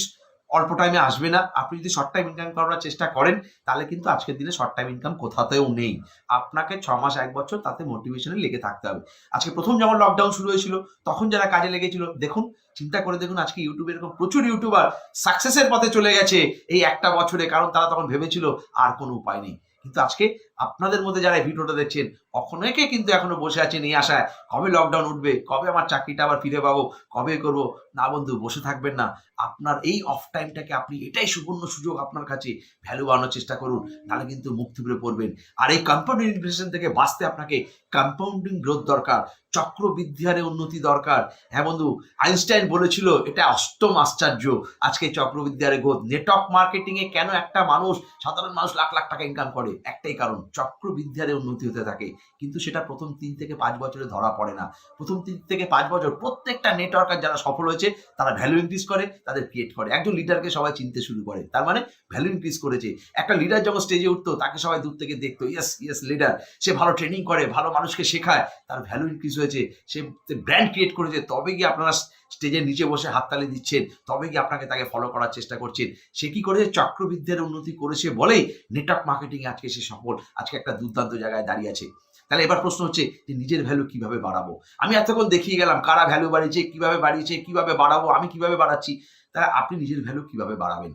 অল্প টাইমে আসবে না। আপনি যদি শর্ট টাইম ইনকাম করার চেষ্টা করেন, তাহলে কিন্তু আজকের দিনে শর্ট টাইম ইনকাম কোথাতেও নেই। আপনাকে 6 মাস 1 বছর তাতে মোটিভেশনে লেগে থাকতে হবে। আজকে প্রথম যখন লকডাউন শুরু হয়েছিল, তখন যারা কাজে লেগেছিল, দেখুন, চিন্তা করে দেখুন, আজকে ইউটিউবে এরকম প্রচুর ইউটিউবার সাকসেসের পথে চলে গেছে এই একটা বছরে। কারণ তারা তখন ভেবেছিল আর কোনো উপায় নেই। কিন্তু আজকে আপনাদের মধ্যে যারা এই ভিডিওটা দেখছেন, অনেকে কিন্তু এখনো বসে আছেন এই আশায়, কবে লকডাউন উঠবে, কবে আমার চাকরিটা আবার ফিরে পাবো, কবে করবো। না বন্ধু, বসে থাকবেন না। আপনার এই অফ টাইমটাকে আপনি, এটাই সুবর্ণ সুযোগ আপনার কাছে, ভ্যালু বানানোর চেষ্টা করুন, তাহলে কিন্তু মুখ থুবড়ে পড়বেন। আর এই কম্পাউন্ডিং ইনফ্লেশন থেকে বাঁচতে আপনাকে কম্পাউন্ডিং গ্রোথ দরকার, চক্রবৃদ্ধি হারে উন্নতি দরকার। হ্যাঁ বন্ধু, আইনস্টাইন বলেছিল এটা অষ্টম আশ্চর্য। আজকে চক্রবৃদ্ধি হারে গ্রোথ। নেটওয়ার্ক মার্কেটিং এ কেন একটা মানুষ, সাধারণ মানুষ লাখ লাখ টাকা ইনকাম করে? একটাই কারণ, চক্রবৃদ্ধি হারে উন্নতি হতে থাকে। কিন্তু সেটা প্রথম 3 থেকে 5 বছরে ধরা পড়ে না। প্রথম 3 থেকে 5 বছর প্রত্যেকটা নেটওয়ার্কার যারা সফল হয়েছে, তারা ভ্যালু ইনক্রিজ করে, তাদের ক্রিয়েট করে। একজন লিডারকে সবাই চিনতে শুরু করে, তার মানে ভ্যালু ইনক্রিজ করেছে। একটা লিডার যখন স্টেজে উঠতো, তাকে সবাই দূর থেকে দেখতো, ইয়েস ইয়েস লিডার, সে ভালো ট্রেনিং করে, ভালো মানুষকে শেখায়, তার ভ্যালু ইনক্রিজ হয়েছে, সে ব্র্যান্ড ক্রিয়েট করেছে। তবে গিয়ে আপনারা স্টেজের নিচে বসে হাততালি দিচ্ছেন, তবে গিয়ে আপনাকে তাকে ফলো করার চেষ্টা করছেন। সে কি করেছে? চক্রবৃদ্ধির উন্নতি করেছে বলেই নেটওয়ার্ক মার্কেটিং এ আজকে সে সফল, আজকে একটা দুর্দান্ত জায়গায় দাঁড়িয়ে আছে। তাহলে এবার প্রশ্ন হচ্ছে যে নিজের ভ্যালু কিভাবে বাড়াবো? আমি এতক্ষণ দেখিয়ে গেলাম কারা ভ্যালু বাড়িয়েছে, কিভাবে বাড়িয়েছে, কিভাবে বাড়াবো, আমি কিভাবে বাড়াচ্ছি। তাহলে আপনি নিজের ভ্যালু কিভাবে বাড়াবেন?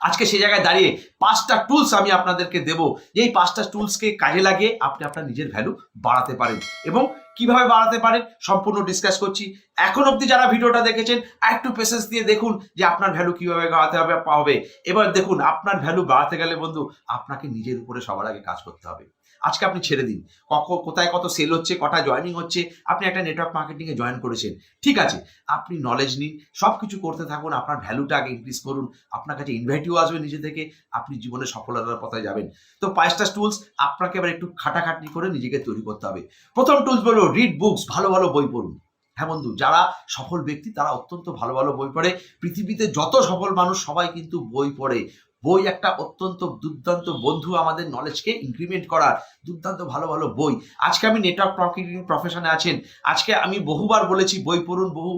আজকে সেই জায়গায় দাঁড়িয়ে 5টা টুলস আমি আপনাদেরকে দেবো, এই 5টা টুলসকে কাজে লাগিয়ে আপনি আপনার নিজের ভ্যালু বাড়াতে পারেন। এবং কিভাবে বাড়াতে পারেন সম্পূর্ণ ডিসকাস করছি। এখন অবধি যারা ভিডিওটা দেখেছেন, একটু পেশেন্স দিয়ে দেখুন যে আপনার ভ্যালু কিভাবে বাড়াতে হবে। এবার দেখুন, আপনার ভ্যালু বাড়াতে গেলে বন্ধু, আপনাকে নিজের উপরে সবার আগে কাজ করতে হবে। আজকে আপনি ছেড়ে দিন কোথায় কত সেল হচ্ছে, কটা জয়েনিং হচ্ছে। আপনি একটা নেটওয়ার্ক মার্কেটিং এ জয়েন করেছেন, ঠিক আছে, আপনি নলেজ নিন, সবকিছু করতে থাকুন, আপনার ভ্যালুটা আগে ইনক্রিজ করুন। আপনার কাছে ইনভাইটিও আসবে নিজে থেকে, আপনি জীবনে সফলতার পথে যাবেন। তো 5টা টুলস আপনাকে এবার একটু খাটাখাটনি করে নিজেকে তৈরি করতে হবে। প্রথম টুলস বলো রিড বুকস, ভালো ভালো বই পড়ুন। হ্যাঁ বন্ধু, যারা সফল ব্যক্তি তারা অত্যন্ত ভালো ভালো বই পড়ে। পৃথিবীতে যত সফল মানুষ সবাই কিন্তু বই পড়ে। বই একটা অত্যন্ত দুর্দান্ত বন্ধু, আমাদের নলেজকে ইনক্রিমেন্ট করার দুর্দান্ত ভালো ভালো বই। আজকে আমি নেটওয়ার্ক মার্কেটিং প্রফেশনে আছেন, আজকে আমি বহুবার বলেছি বই পড়ুন, বহু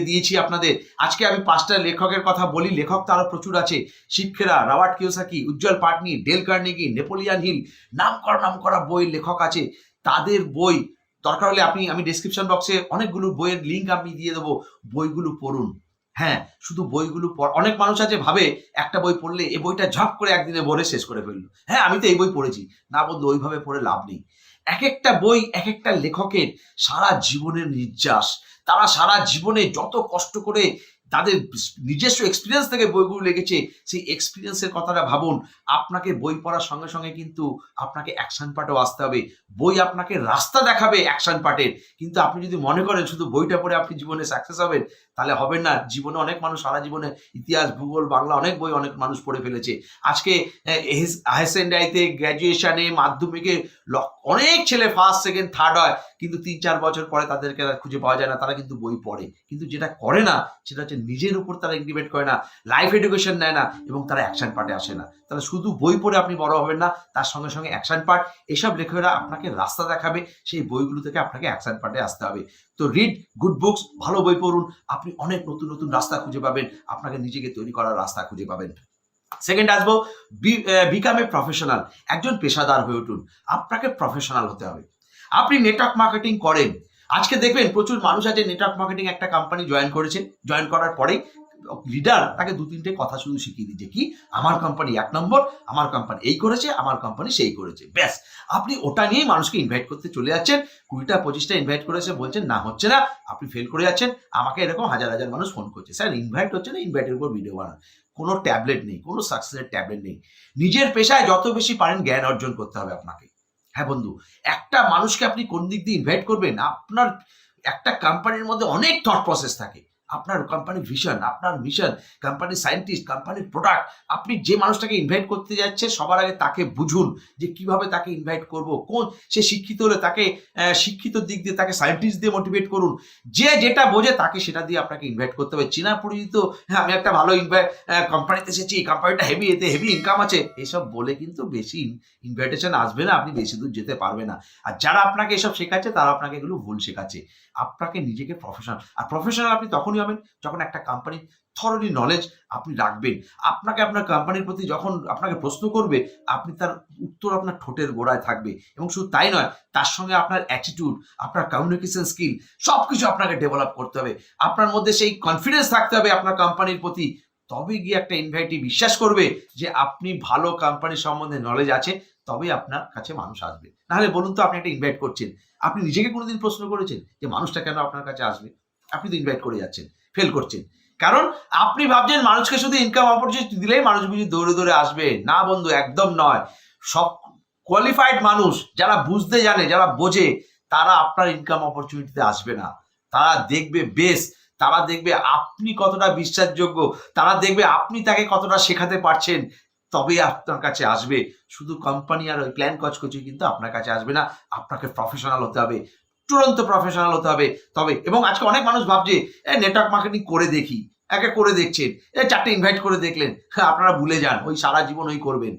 দিয়েছি আপনাদের। আজকে আমি 5টা লেখকের কথা বলি, লেখক তো আরো প্রচুর আছে। শিক্ষেরা, রবার্ট কিওসাকি, উজ্জ্বল Patni, del Carnegie, Napoleon hill, নাম করা বই লেখক আছে। তাদের বই দরকার হলে আমি ডেসক্রিপশন বক্সে অনেকগুলো বইয়ের লিঙ্ক আমি দিয়ে দেবো, বইগুলো পড়ুন। হ্যাঁ, শুধু বইগুলো অনেক মানুষ আছে ভাবে একটা বই পড়লে এই বইটা ঝপ করে একদিনে ভরে শেষ করে ফেললো। হ্যাঁ, আমি তো এই বই পড়েছি। না বন্ধু, ওইভাবে পড়ে লাভ নেই। এক একটা বই এক একটা লেখকের সারা জীবনের নির্যাস। তারা সারা জীবনে যত কষ্ট করে তাদের নিজস্ব এক্সপিরিয়েন্স থেকে বইগুলো লিখেছে, সেই এক্সপিরিয়েন্সের কথাটা ভাবুন। আপনাকে বই পড়ার সঙ্গে সঙ্গে কিন্তু আপনাকে অ্যাকশন পার্টেও আসতে হবে। বই আপনাকে রাস্তা দেখাবে অ্যাকশন পার্টের, কিন্তু আপনি যদি মনে করেন শুধু বইটা পড়ে আপনি জীবনে সাকসেস হবেন, তাহলে হবেন না। জীবনে অনেক মানুষ সারা জীবনে ইতিহাস, ভূগোল, বাংলা অনেক বই অনেক মানুষ পড়ে ফেলেছে। আজকে হাইসেন্ডাইতে গ্র্যাজুয়েশনে মাধ্যমিকে অনেক ছেলে ফার্স্ট সেকেন্ড থার্ড হয়, কিন্তু 3-4 বছর পরে তাদেরকে আর খুঁজে পাওয়া যায় না। তারা কিন্তু বই পড়ে, কিন্তু যেটা করে না সেটা হচ্ছে নিজের উপর তারা ইন্টিগ্রেট করে না, লাইফ এডুকেশন নেয় না, এবং তারা অ্যাকশন পার্টে আসে না। তাহলে শুধু বই পড়ে আপনি বড় হবেন না, তার সঙ্গে সঙ্গে অ্যাকশন পার্ট, এসব লেখকেরা আপনাকে রাস্তা দেখাবে। সেই বইগুলো থেকে আপনাকে অ্যাকশন পার্টে আসতে হবে। তো রিড গুড বুকস, ভালো বই পড়ুন, আপনি অনেক নতুন নতুন রাস্তা খুঁজে পাবেন, আপনাকে নিজেকে তৈরি করার রাস্তা খুঁজে পাবেন। সেকেন্ড আসবো, বিকাম এ প্রফেশনাল, একজন পেশাদার হয়ে উঠুন। আপনাকে প্রফেশনাল হতে হবে। আপনি নেটওয়ার্ক মার্কেটিং করেন, আজকে দেখবেন প্রচুর মানুষ আছে নেটওয়ার্ক মার্কেটিং একটা কোম্পানি জয়েন করেছে, জয়েন করার পরেই লিডার তাকে 2-3টে কথা শুধু শিখিয়ে দিচ্ছে, কি আমার কোম্পানি 1 নম্বর, আমার কোম্পানি এই করেছে, আমার কোম্পানি সেই করেছে, ব্যাস। আপনি ওটা নিয়েই মানুষকে ইনভাইট করতে চলে যাচ্ছেন, 20টা-25টা ইনভাইট করেছে, বলছেন না হচ্ছে না, আপনি ফেল করে যাচ্ছেন। আমাকে এরকম হাজার হাজার মানুষ ফোন করছে, স্যার ইনভাইট হচ্ছে না, ইনভাইটের উপর ভিডিও বানান। কোনো ট্যাবলেট নেই, কোনো সাকসেসের ট্যাবলেট নেই। নিজের পেশায় যত বেশি পারেন জ্ঞান অর্জন করতে হবে আপনাকে। হ্যাঁ বন্ধু, একটা মানুষকে আপনি কোন দিক দিয়ে ইনভাইট করবেন, আপনার একটা কোম্পানির মধ্যে অনেক থট প্রসেস থাকে। আপনার কোম্পানির ভিশন, আপনার মিশন, কোম্পানির সায়েন্টিস্ট, কোম্পানির প্রোডাক্ট, আপনি যে মানুষটাকে ইনভাইট করতে যাচ্ছে সবার আগে তাকে বুঝুন যে কিভাবে তাকে ইনভাইট করব, কোন সে শিক্ষিত হলে তাকে শিক্ষিত দিক দিয়ে, তাকে সায়েন্টিস্ট দিয়ে মোটিভেট করুন। যে যেটা বোঝে তাকে সেটা দিয়ে আপনাকে ইনভাইট করতে হবে। চেনা পরিচিত, হ্যাঁ আমি একটা ভালো কোম্পানিতে এসেছি, কোম্পানিটা হেভি, এতে হেভি ইনকাম আছে, এসব বলে কিন্তু বেশি ইনভাইটেশন আসবে না, আপনি বেশি দূর যেতে পারবে না। আর যারা আপনাকে এসব শেখাচ্ছে তারা আপনাকে এগুলো ভুল শেখাচ্ছে। আপনাকে নিজেকে প্রফেশনাল, আর প্রফেশনাল আপনি তখনই হবেন যখন একটা কোম্পানি থরলি নলেজ আপনি রাখবেন। আপনাকে আপনার কোম্পানির প্রতি যখন আপনাকে প্রশ্ন করবে, আপনি তার উত্তর আপনার ঠোঁটের গোড়ায় থাকবে। এবং শুধু তাই নয়, তার সঙ্গে আপনার অ্যাটিটিউড, আপনার কমিউনিকেশন স্কিল সবকিছু আপনাকে ডেভেলপ করতে হবে। আপনার মধ্যে সেই কনফিডেন্স থাকতে হবে আপনার কোম্পানির প্রতি। তবে গিয়ে একটা ইনভাইটি বিশ্বাস করবে যে আপনি ভালো কোম্পানি সম্বন্ধে নলেজ আছে, তবেই আপনার কাছে মানুষ আসবে। নাহলে বলুন তো, আপনি একটা ইনভাইট করছেন, আপনি নিজেকে কোনোদিন প্রশ্ন করেছেন যে মানুষটা কেন আপনার কাছে আসবে? আপনি তো ইনভাইট করে যাচ্ছেন, ফেল করছেন। কারণ আপনি ভাবছেন মানুষকে শুধু ইনকাম অপরচুনিটি দিলেই মানুষ বুঝি দৌড়ে দৌড়ে আসবে। না বন্ধু, একদম নয়। সব কোয়ালিফাইড মানুষ, যারা বুঝতে জানে, যারা বোঝে, তারা আপনার ইনকাম অপরচুনিটিতে আসবে না। তারা দেখবে বেস, তারা দেখবে আপনি কতটা বিশ্বাসযোগ্য, তারা দেখবে আপনি তাকে কতটা শেখাতে পারছেন, তবেই আপনার কাছে আসবে। শুধু কোম্পানি আর ওই প্ল্যান কচকচি কিন্তু আপনার কাছে আসবে না। আপনাকে প্রফেশনাল হতে হবে, তুরন্ত প্রফেশনাল হতে হবে। তবে, এবং আজকে অনেক মানুষ ভাবছে নেটওয়ার্ক মার্কেটিং করে দেখি, একে করে দেখছেন, 4টে ইনভাইট করে দেখলেন, আপনারা ভুলে যান, ওই সারা জীবন ওই করবেন।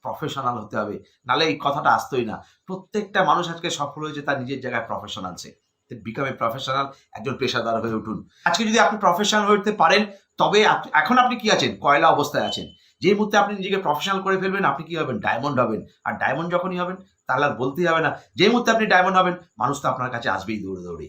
প্রফেশনাল হতে হবে, নাহলে এই কথাটা আসতোই না। প্রত্যেকটা মানুষ আজকে সফল হয়েছে তার নিজের জায়গায় professional. Say become a professional, একজন পেশাদার হয়ে উঠুন। আজকে যদি আপনি প্রফেশনাল হতে পারেন, তবে এখন আপনি কি আছেন? কয়লা অবস্থায় আছেন। যে মুহূর্তে আপনি নিজেকে প্রফেশনাল করে ফেলবেন, আপনি কি হবেন? ডায়মন্ড হবেন। আর ডায়মন্ড যখনই হবেন, তাহলে আর বলতেই হবে না, যে মুহূর্তে আপনি ডায়মন্ড হবেন, মানুষ তো আপনার কাছে আসবেই দৌড়ে দৌড়ে।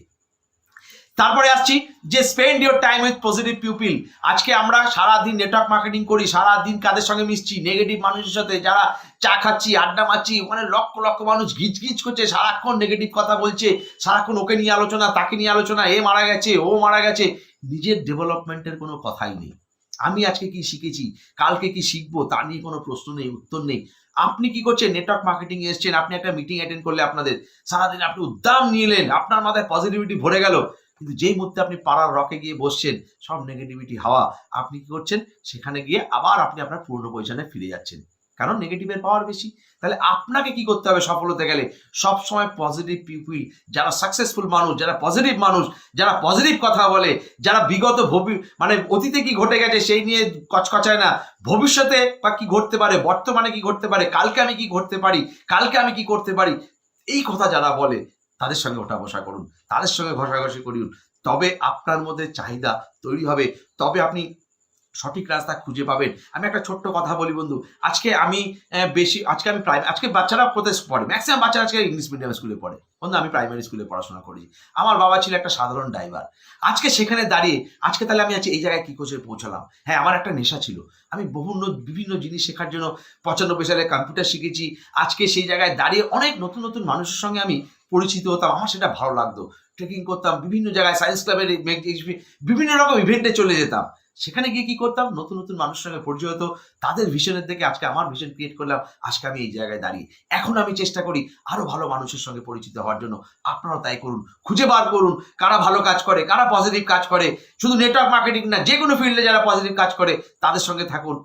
তারপরে আসছি যে spend your time with positive people. আজকে আমরা সারাদিন নেটওয়ার্ক মার্কেটিং করি, সারাদিন কাদের সঙ্গে মিশছি? নেগেটিভ মানুষের সাথে। যারা চা খাচ্ছি, আড্ডা মারছি, ওখানে লক্ষ লক্ষ মানুষ গিজ গিজ করছে, সারাক্ষণ নেগেটিভ কথা বলছে, সারাক্ষণ ওকে নিয়ে আলোচনা, তাকে নিয়ে আলোচনা, এ মারা গেছে, ও মারা গেছে। নিজের ডেভেলপমেন্টের কোনো কথাই নেই। আমি আজকে কি শিখেছি, কালকে কি শিখবো, তা নিয়ে কোনো প্রশ্ন নেই, উত্তর নেই। আপনি কি করছেন? নেটওয়ার্ক মার্কেটিং এসছেন, আপনি একটা মিটিং অ্যাটেন্ড করলে আপনাদের সারাদিন আপনি উদ্দাম নিয়ে এলেন, আপনার মাথায় পজিটিভিটি ভরে গেল, কিন্তু যেই মুহূর্তে আপনি পাড়ার রকে গিয়ে বসছেন, সব নেগেটিভিটি হাওয়া। আপনি কি করছেন? সেখানে গিয়ে আবার আপনি আপনার পুরনো পজিশনে ফিরে যাচ্ছেন, কারণ নেগেটিভের পাওয়ার বেশি। তাহলে আপনাকে কি করতে হবে সফল হতে গেলে? সবসময় পজিটিভ পিপল, যারা সাকসেসফুল মানুষ, যারা পজিটিভ মানুষ, যারা পজিটিভ কথা বলে, যারা বিগত মানে অতীতে কি ঘটে গেছে সেই নিয়ে কচকচায় না, ভবিষ্যতে বা কি ঘটতে পারে, বর্তমানে কি ঘটতে পারে, কালকে আমি কি ঘটতে পারি, কালকে আমি কি করতে পারি, এই কথা যারা বলে তাদের সঙ্গে ওঠা বসা করুন, তাদের সঙ্গে ঘষাঘষি করুন। তবে আপনার মধ্যে চাহিদা তৈরি হবে, তবে আপনি সঠিক রাস্তা খুঁজে পাবেন। আমি একটা ছোট্ট কথা বলি বন্ধু, আজকে আমি আজকে বাচ্চারা কোথায় পড়ে? ম্যাক্সিমাম বাচ্চারা আজকে ইংলিশ মিডিয়াম স্কুলে পড়ে। বন্ধু, আমি প্রাইমারি স্কুলে পড়াশোনা করি। আমার বাবা ছিল একটা সাধারণ ড্রাইভার। আজকে সেখানে দাঁড়িয়ে আজকে তাহলে আমি এই জায়গায় কি করে পৌঁছালাম? হ্যাঁ, আমার একটা নেশা ছিল, আমি বিভিন্ন জিনিস শেখার জন্য 95 সালে কম্পিউটার শিখেছি। আজকে সেই জায়গায় দাঁড়িয়ে অনেক নতুন নতুন মানুষের সঙ্গে আমি পরিচিত হতাম, আমার সেটা ভালো লাগতো। ট্রেকিং করতাম, বিভিন্ন জায়গায় সায়েন্স ক্লাবের বিভিন্ন রকম ইভেন্টে চলে যেতাম। সেখানে গিয়ে কি করতাম, নতুন নতুন মানুষের সঙ্গে পরিচয় হতো। তাদের ভিশনের দেখে আজকে আমার ভিশন ক্রিয়েট করলাম, আজকে আমি এই জায়গায় দাঁড়িয়ে। এখন আমি চেষ্টা করি আরো ভালো মানুষের সঙ্গে পরিচিত হওয়ার জন্য। আপনারাও তাই করুন, খুঁজে বার করুন কারা ভালো কাজ করে, কারা পজিটিভ কাজ করে। শুধু নেটওয়ার্ক মার্কেটিং না, যে কোনো ফিল্ডে যারা পজিটিভ কাজ করে তাদের সঙ্গে থাকুন।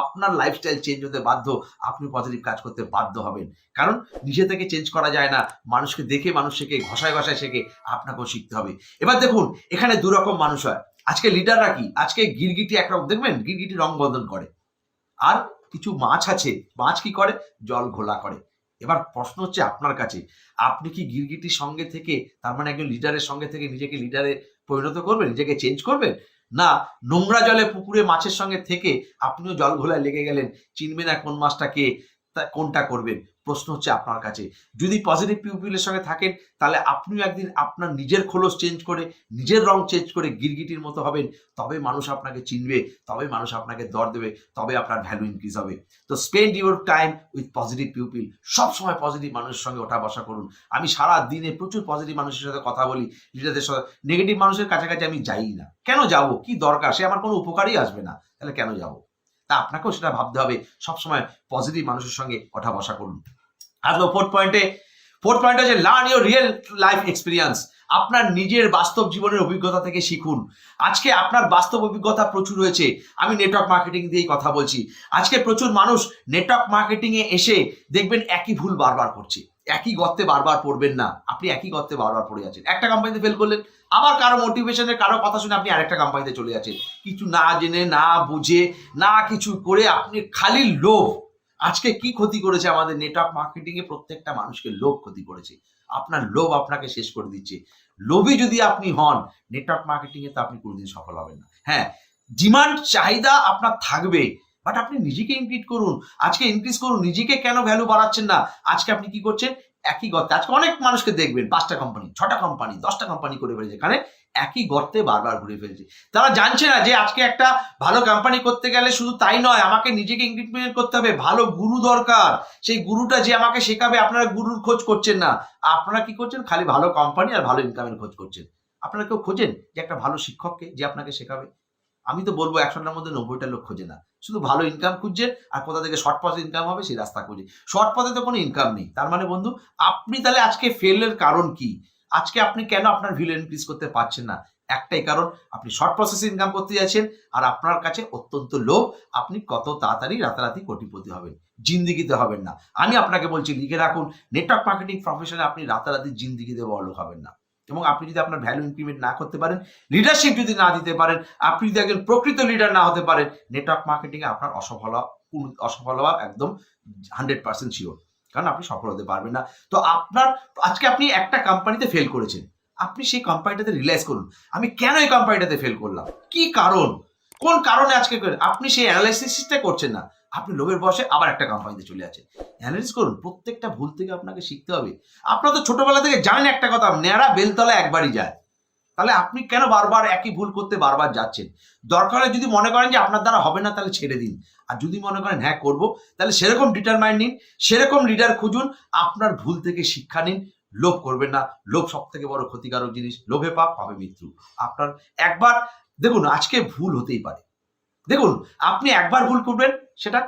আপনার লাইফস্টাইল চেঞ্জ হতে বাধ্য, আপনি পজিটিভ কাজ করতে বাধ্য হবেন। কারণ নিজে থেকে চেঞ্জ করা যায় না, মানুষকে দেখে মানুষ শেখে, ঘষায় ঘষায় শেখে, আপনাকেও শিখতে হবে। এবার দেখুন এখানে দু রকম মানুষ হয়। আজকে লিডাররা কি, আজকে গিরগিটি একরকম, দেখবেন গিরগিটি রং বদল করে। আর কিছু মাছ আছে, মাছ কি করে, জল ঘোলা করে। এবার প্রশ্ন হচ্ছে আপনার কাছে, আপনি কি গিরগিটির সঙ্গে থেকে, তার মানে একজন লিডারের সঙ্গে থেকে নিজেকে লিডারে পরিণত করবেন, নিজেকে চেঞ্জ করবেন, না নোংরা জলে পুকুরে মাছের সঙ্গে থেকে আপনিও জল ঘোলায় লেগে গেলেন, চিনবে না কোন মাছটা কে, কোনটা করবেন? প্রশ্ন হচ্ছে আপনার কাছে। যদি পজিটিভ পিপলের সঙ্গে থাকেন তাহলে আপনিও একদিন আপনার নিজের খোলস চেঞ্জ করে, নিজের রং চেঞ্জ করে গিরগিটির মতো হবেন। তবে মানুষ আপনাকে চিনবে, তবে মানুষ আপনাকে দর দেবে, তবে আপনার ভ্যালু ইনক্রিজ হবে। তো spend your time with positive people. সবসময় পজিটিভ মানুষের সঙ্গে ওঠা বসা করুন। আমি সারা দিনে প্রচুর পজিটিভ মানুষের সাথে কথা বলি, লিডারদের সাথে। নেগেটিভ মানুষের কাছাকাছি আমি যাই না। কেন যাব, কি দরকার, সে আমার কোনো উপকারই আসবে না, তাহলে কেন যাব? তা আপনাকেও সেটা ভাবতে হবে, সবসময় পজিটিভ মানুষের সঙ্গে ওঠা বসা করুন। আসবো ফোর্থ পয়েন্ট হচ্ছে learn your real life experience. আপনার নিজের বাস্তব জীবনের অভিজ্ঞতা থেকে শিখুন। আজকে আপনার বাস্তব অভিজ্ঞতা প্রচুর রয়েছে। আমি নেটওয়ার্ক মার্কেটিং দিয়েই কথা বলছি। আজকে প্রচুর মানুষ নেটওয়ার্ক মার্কেটিং এ এসে দেখবেন একই ভুল বারবার করছে। একই গর্তে বারবার পড়বেন না। আপনি একই গর্তে বারবার পড়ে যাচ্ছেন। একটা কোম্পানিতে ফেল করলেন, আবার কারো মোটিভেশনের, কারো কথা শুনে আপনি আরেকটা কোম্পানিতে চলে যাচ্ছেন। কিছু না জেনে, না বুঝে, না কিছু করে, আপনি খালি লোভ। আজকে কি ক্ষতি করেছে আমাদের নেটওয়ার্ক মার্কেটিং এ? প্রত্যেকটা মানুষকে লোভ ক্ষতি করেছে। আপনার লোভ আপনাকে শেষ করে দিচ্ছে। লোভী যদি আপনি হন, নেটওয়ার্ক মার্কেটিং এ তো আপনি কোনোদিন সফল হবেন না। হ্যাঁ, ডিমান্ড, চাহিদা আপনার থাকবে, বাট আপনি নিজেকে ইনক্রিজ করুন। আজকে ইনক্রিজ করুন। নিজেকে কেন ভ্যালু বাড়াচ্ছেন না? আজকে আপনি কি করছেন, একই গর্তে। আজকে অনেক মানুষকে দেখবেন 5টা কোম্পানি, 6টা কোম্পানি, 10টা কোম্পানি করে ফেলেছে, কারণ একই গর্তে বারবার ঘুরে ফেলছে। তারা জানছে না যে আজকে একটা ভালো কোম্পানি করতে গেলে শুধু তাই নয়, আমাকে নিজেকে ইনক্রিজমেন্ট করতে হবে। ভালো গুরু দরকার। সেই গুরুটা যে আমাকে শেখাবে, আপনারা গুরুর খোঁজ করছেন না। আপনারা কি করছেন, খালি ভালো কোম্পানি আর ভালো ইনকামের খোঁজ করছেন। আপনারা কেউ খোঁজেন যে একটা ভালো শিক্ষককে, যে আপনাকে শেখাবে? আমি তো বলবো 100টার মধ্যে 90টা লোক খোঁজে না। শুধু ভালো ইনকাম খুঁজছে, আর কোথা থেকে শর্ট পথে ইনকাম হবে সেই রাস্তা খুঁজে। শর্ট পথে তো কোনো ইনকাম নেই। তার মানে বন্ধু, আপনি তাহলে আজকে ফেলের কারণ কি? আজকে আপনি কেন আপনার ভ্যালু ইনক্রিজ করতে পারছেন না? একটাই কারণ, আপনি শর্ট প্রসেসে ইনকাম করতে যাচ্ছেন, আর আপনার কাছে অত্যন্ত লোভ। আপনি কত তাড়াতাড়ি রাতারাতি কোটিপতি হবেন, জিন্দিগিতে হবেন না। আমি আপনাকে বলছি, লিখে রাখুন, নেটওয়ার্ক মার্কেটিং প্রফেশনে আপনি রাতারাতি জিন্দিগিতে বড়লোক হবেন না। এবং আপনি যদি আপনার ভ্যালু ইনক্রিমেন্ট না করতে পারেন, লিডারশিপ যদি না দিতে পারেন, আপনি যদি একজন প্রকৃত লিডার না হতে পারেন, নেটওয়ার্ক মার্কেটিং এ আপনার অসফল হওয়া একদম 100% শিওর। কারণ আপনি সফল হতে পারবেন না। তো আজকে আপনি একটা কোম্পানিতে ফেল করেছেন, আপনি সেই কোম্পানিটাতে রিয়েলাইজ করুন, আমি কেন এই কোম্পানিটাতে ফেল করলাম, কি কারণ, কোন কারণে আজকে আপনি সেই অ্যানালাইসিসটা করছেন না। আপনি লোভের বসে আবার একটা কোম্পানিতে চলে যাচ্ছেন। অ্যানালাইসিস করুন, প্রত্যেকটা ভুল থেকে আপনাকে শিখতে হবে। আপনারা তো ছোটবেলা থেকে জানেন একটা কথা, ন্যাড়া বেলতলা একবারই যায়। তাহলে আপনি কেন বারবার একই ভুল করতে বারবার যাচ্ছেন? দরকার হলে যদি মনে করেন যে আপনার দ্বারা হবে না, তাহলে ছেড়ে দিন। আর যদি মনে করেন হ্যাঁ করবো, তাহলে সেরকম ডিটারমাইন্ড নিন, সেরকম লিডার খুঁজুন, আপনার ভুল থেকে শিক্ষা নিন। লোভ করবেন না। লোভ সব থেকে বড় ক্ষতিকারক জিনিস। লোভে পাপ, পাপে মৃত্যু। আপনার একবার দেখুন, আজকে ভুল হতেই পারে। দেখুন, আপনি একবার ভুল করবেন, সেটা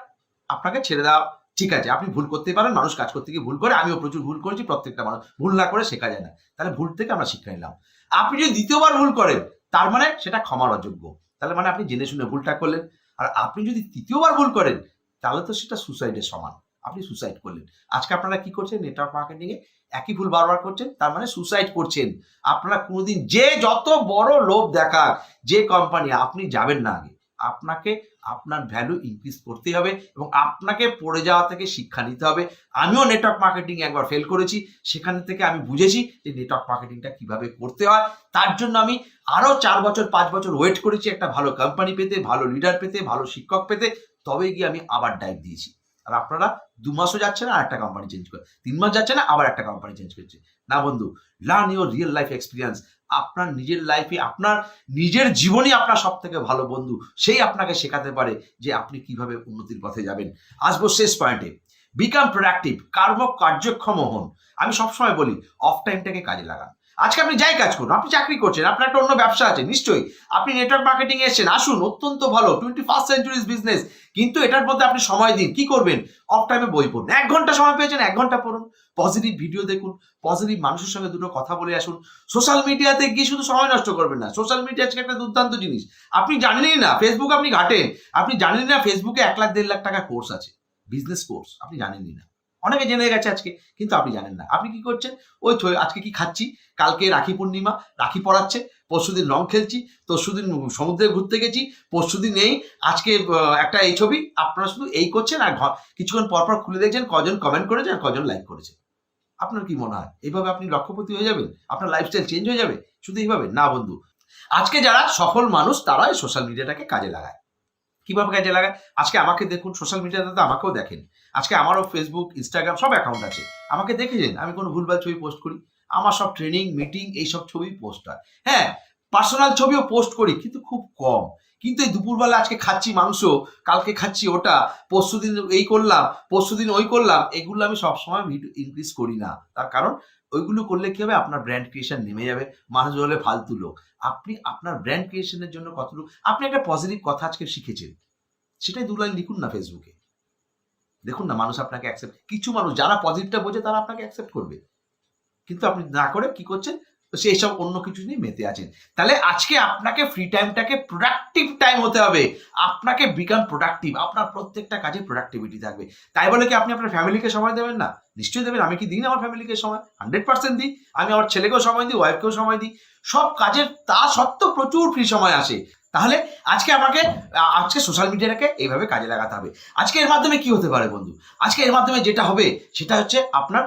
আপনাকে ছেড়ে দেওয়া ঠিক আছে। আপনি ভুল করতেই পারেন, মানুষ কাজ করতে গিয়ে ভুল করে, আমিও প্রচুর ভুল করেছি। প্রত্যেকটা মানুষ ভুল না করে শেখা যায় না। তাহলে ভুল থেকে আমরা শিক্ষা নিলাম। আপনি যদি দ্বিতীয়বার ভুল করেন, তার মানে সেটা ক্ষমার অযোগ্য। তাহলে মানে আপনি জেনে শুনে ভুলটা করলেন। আর আপনি যদি তৃতীয়বার ভুল করেন, তাহলে তো সেটা সুসাইডের সমান। আপনি সুসাইড করলেন। আজকে আপনারা কি করছেন, নেটওয়ার্ক মার্কেটিং এ একই ভুল বারবার করছেন, তার মানে সুসাইড করছেন। আপনারা কোনোদিন, যে যত বড় লোভ দেখাক, যে কোম্পানি, আপনি যাবেন না আগে। আপনাকে আপনার ভ্যালু ইনক্রিজ করতে হবে এবং আপনাকে পড়ে যাওয়া থেকে শিক্ষা নিতে হবে। আমিও নেটওয়ার্ক মার্কেটিং একবার ফেল করেছি, সেখান থেকে আমি বুঝেছি যে নেটওয়ার্ক মার্কেটিংটা কিভাবে করতে হয়। তার জন্য আমি আরো 4 বছর 5 বছর ওয়েট করেছি একটা ভালো কোম্পানি পেতে, ভালো লিডার পেতে, ভালো শিক্ষক পেতে। তবে গিয়ে আমি আবার ডাইভ দিয়েছি। আর আপনারা 2 মাসও যাচ্ছে না, আর একটা কোম্পানি চেঞ্জ করে, 3 মাস যাচ্ছে না, আবার একটা কোম্পানি চেঞ্জ করছে না। বন্ধু, learn your real life experience. আপনার নিজের লাইফে, আপনার নিজের জীবনই আপনার সব থেকে ভালো বন্ধু। সেই আপনাকে শেখাতে পারে যে আপনি কিভাবে উন্নতির পথে যাবেন। আসবো শেষ পয়েন্টে। বিকাম প্রোডাক্টিভ, কার্যক্ষম হন। আমি সবসময় বলি অফ টাইমটাকে কাজে লাগান। আজকে আপনি যাই কাজ করুন, আপনি চাকরি করছেন, আপনার একটা অন্য ব্যবসা আছে, নিশ্চয়ই আপনি নেটওয়ার্ক মার্কেটিং এ এসেছেন, আসুন, অত্যন্ত ভালো, 21st সেঞ্চুরিজ বিজনেস, কিন্তু এটার মধ্যে আপনি সময় দিন। কি করবেন? অফ টাইমে বই পড়ুন, 1 ঘন্টা সময় পেয়েছেন, 1 ঘন্টা পড়ুন, পজিটিভ ভিডিও দেখুন, পজিটিভ মানুষের সঙ্গে দুটো কথা বলে আসুন। সোশ্যাল মিডিয়াতে গিয়ে শুধু সময় নষ্ট করবেন না। সোশ্যাল মিডিয়া আজকে একটা দুর্দান্ত জিনিস, আপনি জানেনই না। ফেসবুক আপনি ঘাটেন, আপনি জানেনই না ফেসবুকে 1 লাখ 1.5 লাখ টাকা কোর্স আছে, বিজনেস কোর্স, আপনি জানেনই না। অনেকে জেনে গেছে আজকে, কিন্তু আপনি জানেন না। আপনি কি করছেন? ওই আজকে কি খাচ্ছি, কালকে রাখি পূর্ণিমা, রাখি পড়াচ্ছে, পরশুদিন রং খেলছি, তরশুদিন সমুদ্রে ঘুরতে গেছি, পরশুদিন এই, আজকে একটা এই ছবি। আপনারা শুধু এই করছেন আর কিছুক্ষণ পরপর খুলে দেখছেন কজন কমেন্ট করেছে আর কজন লাইক করেছে। আপনার কি মনে হয় এইভাবে আপনি লক্ষ্যপতি হয়ে যাবেন? আপনার লাইফস্টাইল চেঞ্জ হয়ে যাবে শুধু এইভাবে? না বন্ধু। আজকে যারা সফল মানুষ তারা এই সোশ্যাল মিডিয়াটাকে কাজে লাগায়। কিভাবে কাজে লাগায়? আজকে আমাকে দেখুন, সোশ্যাল মিডিয়াতে তো আমাকেও দেখেন। আজকে আমারও ফেসবুক, ইনস্টাগ্রাম সব অ্যাকাউন্ট আছে। আমাকে দেখেছেন আমি কোনো ভুলভাল ছবি পোস্ট করি? আমার সব ট্রেনিং, মিটিং এইসব ছবি পোস্ট হয়। হ্যাঁ, পার্সোনাল ছবিও পোস্ট করি, কিন্তু খুব কম। কিন্তু এই দুপুরবেলা আজকে খাচ্ছি মাংস, কালকে খাচ্ছি ওটা, পরশুদিন এই করলাম, পরশুদিন ওই করলাম, এগুলো আমি সবসময় ভিডিও ইনক্রিজ করি না। তার কারণ ওইগুলো করলে কি হবে? আপনার ব্র্যান্ড ক্রিয়েশন নেমে যাবে, মানুষ বলে ফালতু লোক। আপনি আপনার ব্র্যান্ড ক্রিয়েশনের জন্য কতটুকু আপনি একটা পজিটিভ কথা আজকে শিখেছেন, সেটাই 2 লাইন লিখুন না ফেসবুকে। দেখুন না মানুষ আপনাকে অ্যাকসেপ্ট, কিছু মানুষ যারা পজিটিভটা বোঝে তারা আপনাকে অ্যাকসেপ্ট করবে, কিন্তু আপনি না করে কি করছেন? তো সেই সব অন্য কিছু নিয়ে মেতে আছেন। তাহলে আজকে আপনাকে ফ্রি টাইমটাকে প্রোডাক্টিভ টাইম হতে হবে। আপনাকে বিকাম প্রোডাক্টিভ, আপনার প্রত্যেকটা কাজে প্রোডাক্টিভিটি থাকবে। তাই বলে কি আপনি আপনার ফ্যামিলিকে সময় দেবেন না? নিশ্চয়ই দেবেন। আমি কি দিই না আমার ফ্যামিলিকে সময়? 100% দিই। আমি আমার ছেলেকেও সময় দিই, ওয়াইফকেও সময় দিই। সব কাজের তা সত্ত্বেও প্রচুর ফ্রি সময় আসে। তাহলে আজকে সোশ্যাল মিডিয়াটাকে এইভাবে কাজে লাগাতে হবে। আজকে এর মাধ্যমে কি হতে পারে বন্ধু? আজকে এর মাধ্যমে যেটা হবে সেটা হচ্ছে আপনার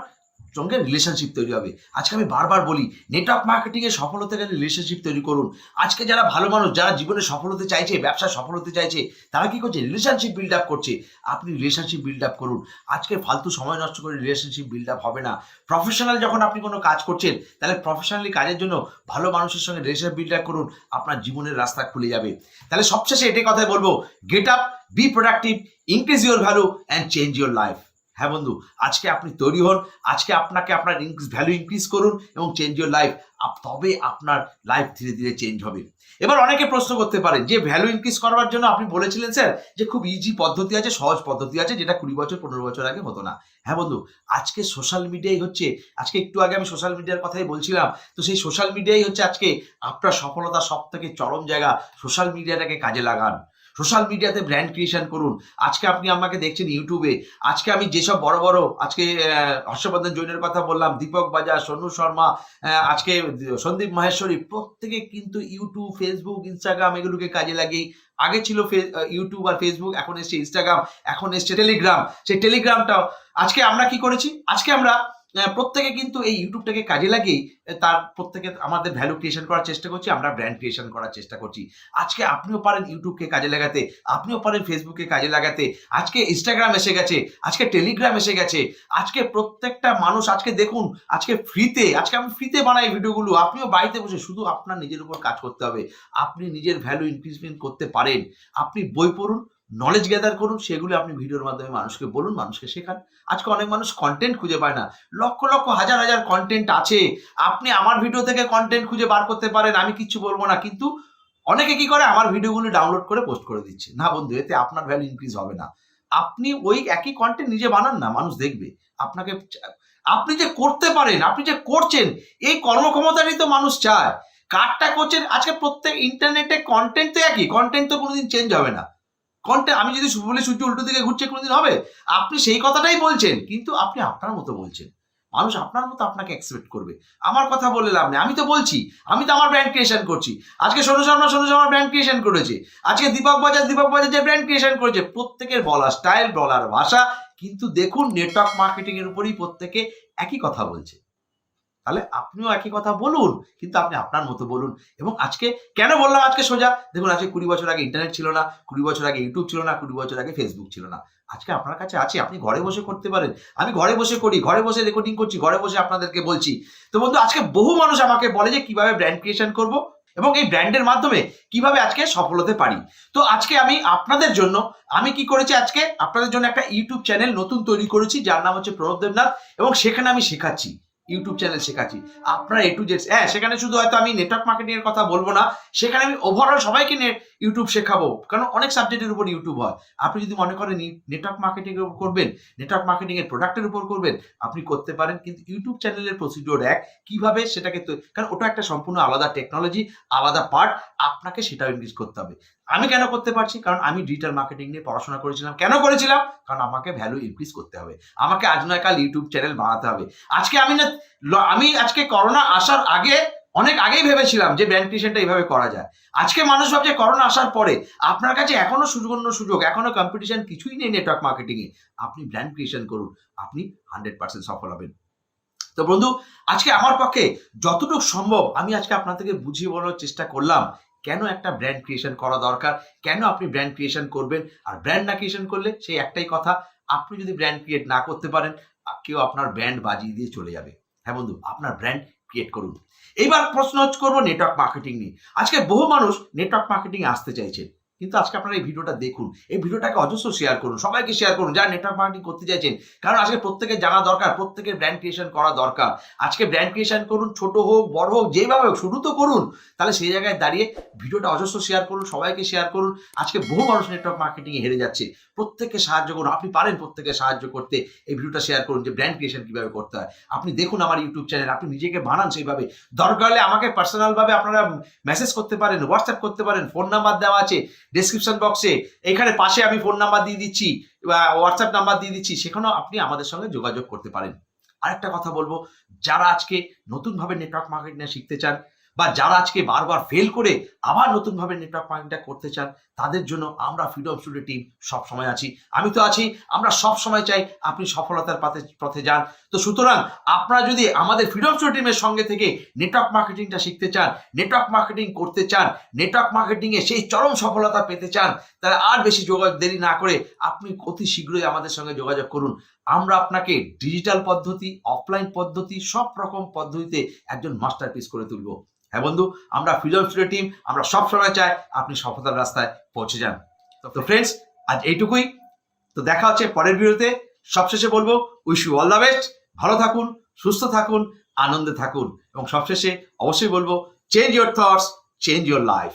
সঙ্গে রিলেশনশিপ তৈরি হবে। আজকে আমি বারবার বলি, নেটওয়ার্ক মার্কেটিং এ সফল হতে গেলে রিলেশনশিপ তৈরি করুন। আজকে যারা ভালো মানুষ, যারা জীবনে সফল হতে চাইছে, ব্যবসায় সফল হতে চাইছে, তারা কি করছে? রিলেশনশিপ বিল্ড আপ করছে। আপনি রিলেশনশিপ বিল্ড আপ করুন। আজকে ফালতু সময় নষ্ট করে রিলেশনশিপ বিল্ড আপ হবে না। প্রফেশনাল যখন আপনি কোনো কাজ করছেন, তাহলে প্রফেশনালি কাজের জন্য ভালো মানুষের সঙ্গে রিলেশনশিপ বিল্ড আপ করুন, আপনার জীবনের রাস্তা খুলে যাবে। তাহলে সবশেষে এটাই কথাই বলবো, get up, B productive, increase your value and change your life. হ্যাঁ বন্ধু, আজকে আপনি তৈরি হন, আজকে আপনাকে আপনার ভ্যালু ইনক্রিজ করুন এবং চেঞ্জ ইউর লাইফ। তবে আপনার লাইফ ধীরে ধীরে চেঞ্জ হবে। এবার অনেকে প্রশ্ন করতে পারেন যে ভ্যালু ইনক্রিজ করবার জন্য আপনি বলেছিলেন স্যার যে খুব ইজি পদ্ধতি আছে, সহজ পদ্ধতি আছে, যেটা 20 বছর 15 বছর আগে হতো না। হ্যাঁ বন্ধু, আজকে সোশ্যাল মিডিয়াই হচ্ছে, আজকে একটু আগে আমি সোশ্যাল মিডিয়ার কথাই বলছিলাম, তো সেই সোশ্যাল মিডিয়াই হচ্ছে আজকে আপনার সফলতার সব থেকে চরম জায়গা। সোশ্যাল মিডিয়াটাকে কাজে লাগান, সোশ্যাল মিডিয়াতে ব্র্যান্ড ক্রিয়েশন করুন। আজকে আপনি আমাকে দেখছেন ইউটিউবে, আজকে আমি যেসব বড় বড়, আজকে হর্ষবর্ধন জৈনের কথা বললাম, দীপক বাজার, সোনু শর্মা, আজকে সন্দীপ মাহেশ্বরী, প্রত্যেকে কিন্তু ইউটিউব, ফেসবুক, ইনস্টাগ্রাম এগুলোকে কাজে লাগিয়ে, আগে ছিল ইউটিউব আর ফেসবুক, এখন এসছে ইনস্টাগ্রাম, এখন এসছে টেলিগ্রাম। সেই টেলিগ্রামটাও আজকে আমরা কি করেছি? আজকে আমরা প্রত্যেকে কিন্তু এই ইউটিউবটাকে কাজে লাগিয়ে তার প্রত্যেকে আমাদের ভ্যালু ক্রিয়েশন করার চেষ্টা করছি, আমরা ব্র্যান্ড ক্রিয়েশন করার চেষ্টা করছি। আজকে আপনিও পারেন ইউটিউবকে কাজে লাগাতে, আপনিও পারেন ফেসবুকে কাজে লাগাতে। আজকে ইনস্টাগ্রাম এসে গেছে, আজকে টেলিগ্রাম এসে গেছে। আজকে প্রত্যেকটা মানুষ, আজকে দেখুন, আজকে আমি ফ্রিতে বানাই ভিডিওগুলো। আপনিও বাড়িতে বসে শুধু আপনার নিজের উপর কাজ করতে হবে। আপনি নিজের ভ্যালু ইনক্রিজমেন্ট করতে পারেন। আপনি বই পড়ুন, নলেজ গ্যাদার করুন, সেগুলো আপনি ভিডিওর মাধ্যমে মানুষকে বলুন, মানুষকে শেখান। আজকে অনেক মানুষ কন্টেন্ট খুঁজে পায় না, লক্ষ লক্ষ হাজার হাজার কন্টেন্ট আছে। আপনি আমার ভিডিও থেকে কন্টেন্ট খুঁজে বার করতে পারেন, আমি কিচ্ছু বলবো না, কিন্তু অনেকে কি করে? আমার ভিডিওগুলো ডাউনলোড করে পোস্ট করে দিচ্ছে। না বন্ধু, এতে আপনার ভ্যালু ইনক্রিজ হবে না। আপনি ওই একই কন্টেন্ট নিজে বানান না, মানুষ দেখবে আপনাকে। আপনি যে করতে পারেন, আপনি যে করছেন, এই কর্মক্ষমতারই তো মানুষ চায়। কারটা করছেন আজকে প্রত্যেক ইন্টারনেটে কন্টেন্ট তো একই, কন্টেন্ট তো কোনোদিন চেঞ্জ হবে না। কন্টেন্ট আমি যদি বলি সূর্য উল্টো দিকে ঘুরছে, কোনোদিন হবে? আপনি সেই কথাটাই বলছেন, কিন্তু আপনি আপনার মতো বলছেন। মানুষ আপনার মতো আপনাকে এক্সপেক্ট করবে। আমার কথা বলে লাভ নেই, আমি তো বলছি, আমি তো আমার ব্র্যান্ড ক্রিয়েশন করছি। আজকে সোনু শর্মা ব্র্যান্ড ক্রিয়েশন করেছে, আজকে দীপক বাজার যে ব্র্যান্ড ক্রিয়েশন করেছে। প্রত্যেকের বলার স্টাইল, বলার ভাষা, কিন্তু দেখুন নেটওয়ার্ক মার্কেটিং এর উপরই প্রত্যেকে একই কথা বলছে। তাহলে আপনিও একই কথা বলুন, কিন্তু আপনি আপনার মতো বলুন। এবং আজকে কেন বললাম আজকে সোজা, দেখুন আজকে 20 বছর আগে ইন্টারনেট ছিল না, 20 বছর আগে ইউটিউব ছিল না, 20 বছর আগে ফেসবুক ছিল না। আজকে আপনার কাছে আছে, আপনি ঘরে বসে করতে পারেন। আমি ঘরে বসে করি, ঘরে বসে রেকর্ডিং করছি, ঘরে বসে আপনাদেরকে বলছি। তো বন্ধু, আজকে বহু মানুষ আমাকে বলে যে কিভাবে ব্র্যান্ড ক্রিয়েশন করব, এবং এই ব্র্যান্ডের মাধ্যমে কিভাবে আজকে সফল হতে পারি। তো আজকে আমি আপনাদের জন্য আমি কি করেছি, আজকে আপনাদের জন্য একটা ইউটিউব চ্যানেল নতুন তৈরি করেছি যার নাম হচ্ছে প্রণব দেবনাথ, এবং সেখানে আমি শেখাচ্ছি, ইউটিউব চ্যানেল শেখাচ্ছি আপনারা A to Z। হ্যাঁ, সেখানে শুধু হয়তো আমি নেটওয়ার্ক মার্কেটিং এর কথা বলবো না, সেখানে আমি ওভারঅল সবাইকে ইউটিউব শেখাবো, কারণ অনেক সাবজেক্টের উপর ইউটিউব হয়। আপনি যদি মনে করেন নেটওয়ার্ক মার্কেটিং এর উপর করবেন, নেটওয়ার্ক মার্কেটিং এর প্রোডাক্টের উপর করবেন, আপনি করতে পারেন, কিন্তু ইউটিউব চ্যানেলের প্রসিডিওর এক, কিভাবে সেটাকে কারণ ওটা একটা সম্পূর্ণ আলাদা টেকনোলজি, আলাদা পার্ট, আপনাকে সেটাও ইনক্রিজ করতে হবে। আমি কেন করতে পারছি? কারণ আমি ডিজিটাল মার্কেটিং নিয়ে পড়াশোনা করেছিলাম। কেন করেছিলাম? কারণ আমাকে ভ্যালু ইনক্রিজ করতে হবে, আমাকে আজ নয় কাল ইউটিউব চ্যানেল বানাতে হবে। আজকে আমি আজকে করোনা আসার আগে অনেক আগেই ভেবেছিলাম যে ব্র্যান্ড ক্রিয়েশনটা এইভাবে করা যায়। আজকে মানুষ ভাবছে করোনা আসার পরে আপনার কাছে এখনো সুযোগ, এখনো কম্পিটিশন কিছুই নেই নেটওয়ার্ক মার্কেটিং এ, আপনি ব্র্যান্ড ক্রিয়েশন করুন, আপনি 100% সফল হবেন। তো বন্ধু, আজকে আমার পক্ষে যতটুকু সম্ভব আমি আজকে আপনাদেরকে বুঝিয়ে বলার চেষ্টা করলাম কেন একটা ব্র্যান্ড ক্রিয়েশন করা দরকার, কেন আপনি ব্র্যান্ড ক্রিয়েশন করবেন। আর ব্র্যান্ড না ক্রিয়েশন করলে সেই একটাই কথা, আপনি যদি ব্র্যান্ড ক্রিয়েট না করতে পারেন, কেউ আপনার ব্র্যান্ড বাজিয়ে দিয়ে চলে যাবে। হ্যাঁ বন্ধু, আপনার ব্র্যান্ড ক্রিয়েট করুন। এইবার প্রশ্ন করবো নেটওয়ার্ক মার্কেটিং নিয়ে। আজকে বহু মানুষ নেটওয়ার্ক মার্কেটিং আসতে চাইছে, কিন্তু আজকে আপনারা এই ভিডিওটা দেখুন, এই ভিডিওটাকে অজস্র শেয়ার করুন, সবাইকে শেয়ার করুন যারা নেটওয়ার্ক মার্কেটিং করতে চাইছেন, কারণ আজকে প্রত্যেকের জানা দরকার, প্রত্যেকের ব্র্যান্ড ক্রিয়েশন করা দরকার। আজকে ব্র্যান্ড ক্রিয়েশন করুন, ছোট হোক বড় হোক যেভাবে হোক, শুরু তো করুন। তাহলে সেই জায়গায় দাঁড়িয়ে ভিডিওটা অজস্র শেয়ার করুন, সবাইকে শেয়ার করুন। আজকে বহু মানুষ নেটওয়ার্ক মার্কেটিং এ হেরে যাচ্ছে, প্রত্যেককে সাহায্য করুন, আপনি পারেন প্রত্যেককে সাহায্য করতে। এই ভিডিওটা শেয়ার করুন যে ব্র্যান্ড ক্রিয়েশন কিভাবে করতে হয়। আপনি দেখুন আমার ইউটিউব চ্যানেল, আপনি নিজেকে বানান সেইভাবে। দরকার হলে আমাকে পার্সোনাল ভাবে আপনারা মেসেজ করতে পারেন, হোয়াটসঅ্যাপ করতে পারেন, ফোন নাম্বার দেওয়া আছে ডেসক্রিপশন বক্সে, এখানে পাশে আমি ফোন নাম্বার দিয়ে দিচ্ছি বা হোয়াটসঅ্যাপ নাম্বার দিয়ে দিচ্ছি, সেখানেও আপনি আমাদের সঙ্গে যোগাযোগ করতে পারেন। আরেকটা কথা বলবো, যারা আজকে নতুনভাবে নেটওয়ার্ক মার্কেটিং শিখতে চান, বা যারা আজকে বারবার ফেল করে আবার নতুনভাবে নেটওয়ার্ক মার্কেটিংটা করতে চান, তাদের জন্য আমরা ফ্রিডম স্টুডিও টিম সব সময় আছি, আমি তো আছি। আমরা সব সময় চাই আপনি সফলতার পথে যান। তো সুতরাং আপনারা যদি আমাদের ফ্রিডম স্টুডিও টিমের সঙ্গে থেকে নেটওয়ার্ক মার্কেটিংটা শিখতে চান, নেটওয়ার্ক মার্কেটিং করতে চান, নেটওয়ার্ক মার্কেটিং এ সেই চরম সফলতা পেতে চান, তাহলে আর বেশি দেরি না করে আপনি অতি শীঘ্রই আমাদের সঙ্গে যোগাযোগ করুন। আমরা আপনাকে ডিজিটাল পদ্ধতি, অফলাইন পদ্ধতি, সব রকম পদ্ধতিতে একজন মাস্টারপিস করে তুলব। হ্যাঁ বন্ধু, আমরা ফ্রিডম স্টুডিও টিম, আমরা সব সময় চাই আপনি সফলতার রাস্তায় পৌঁছে যান। তো ফ্রেন্ডস, আজ এইটুকুই। তো দেখা হচ্ছে পরের ভিডিওতে। সবশেষে বলবো, wish you all the best. ভালো থাকুন, সুস্থ থাকুন, আনন্দে থাকুন, এবং সবশেষে অবশ্যই বলবো, change your thoughts, change your life.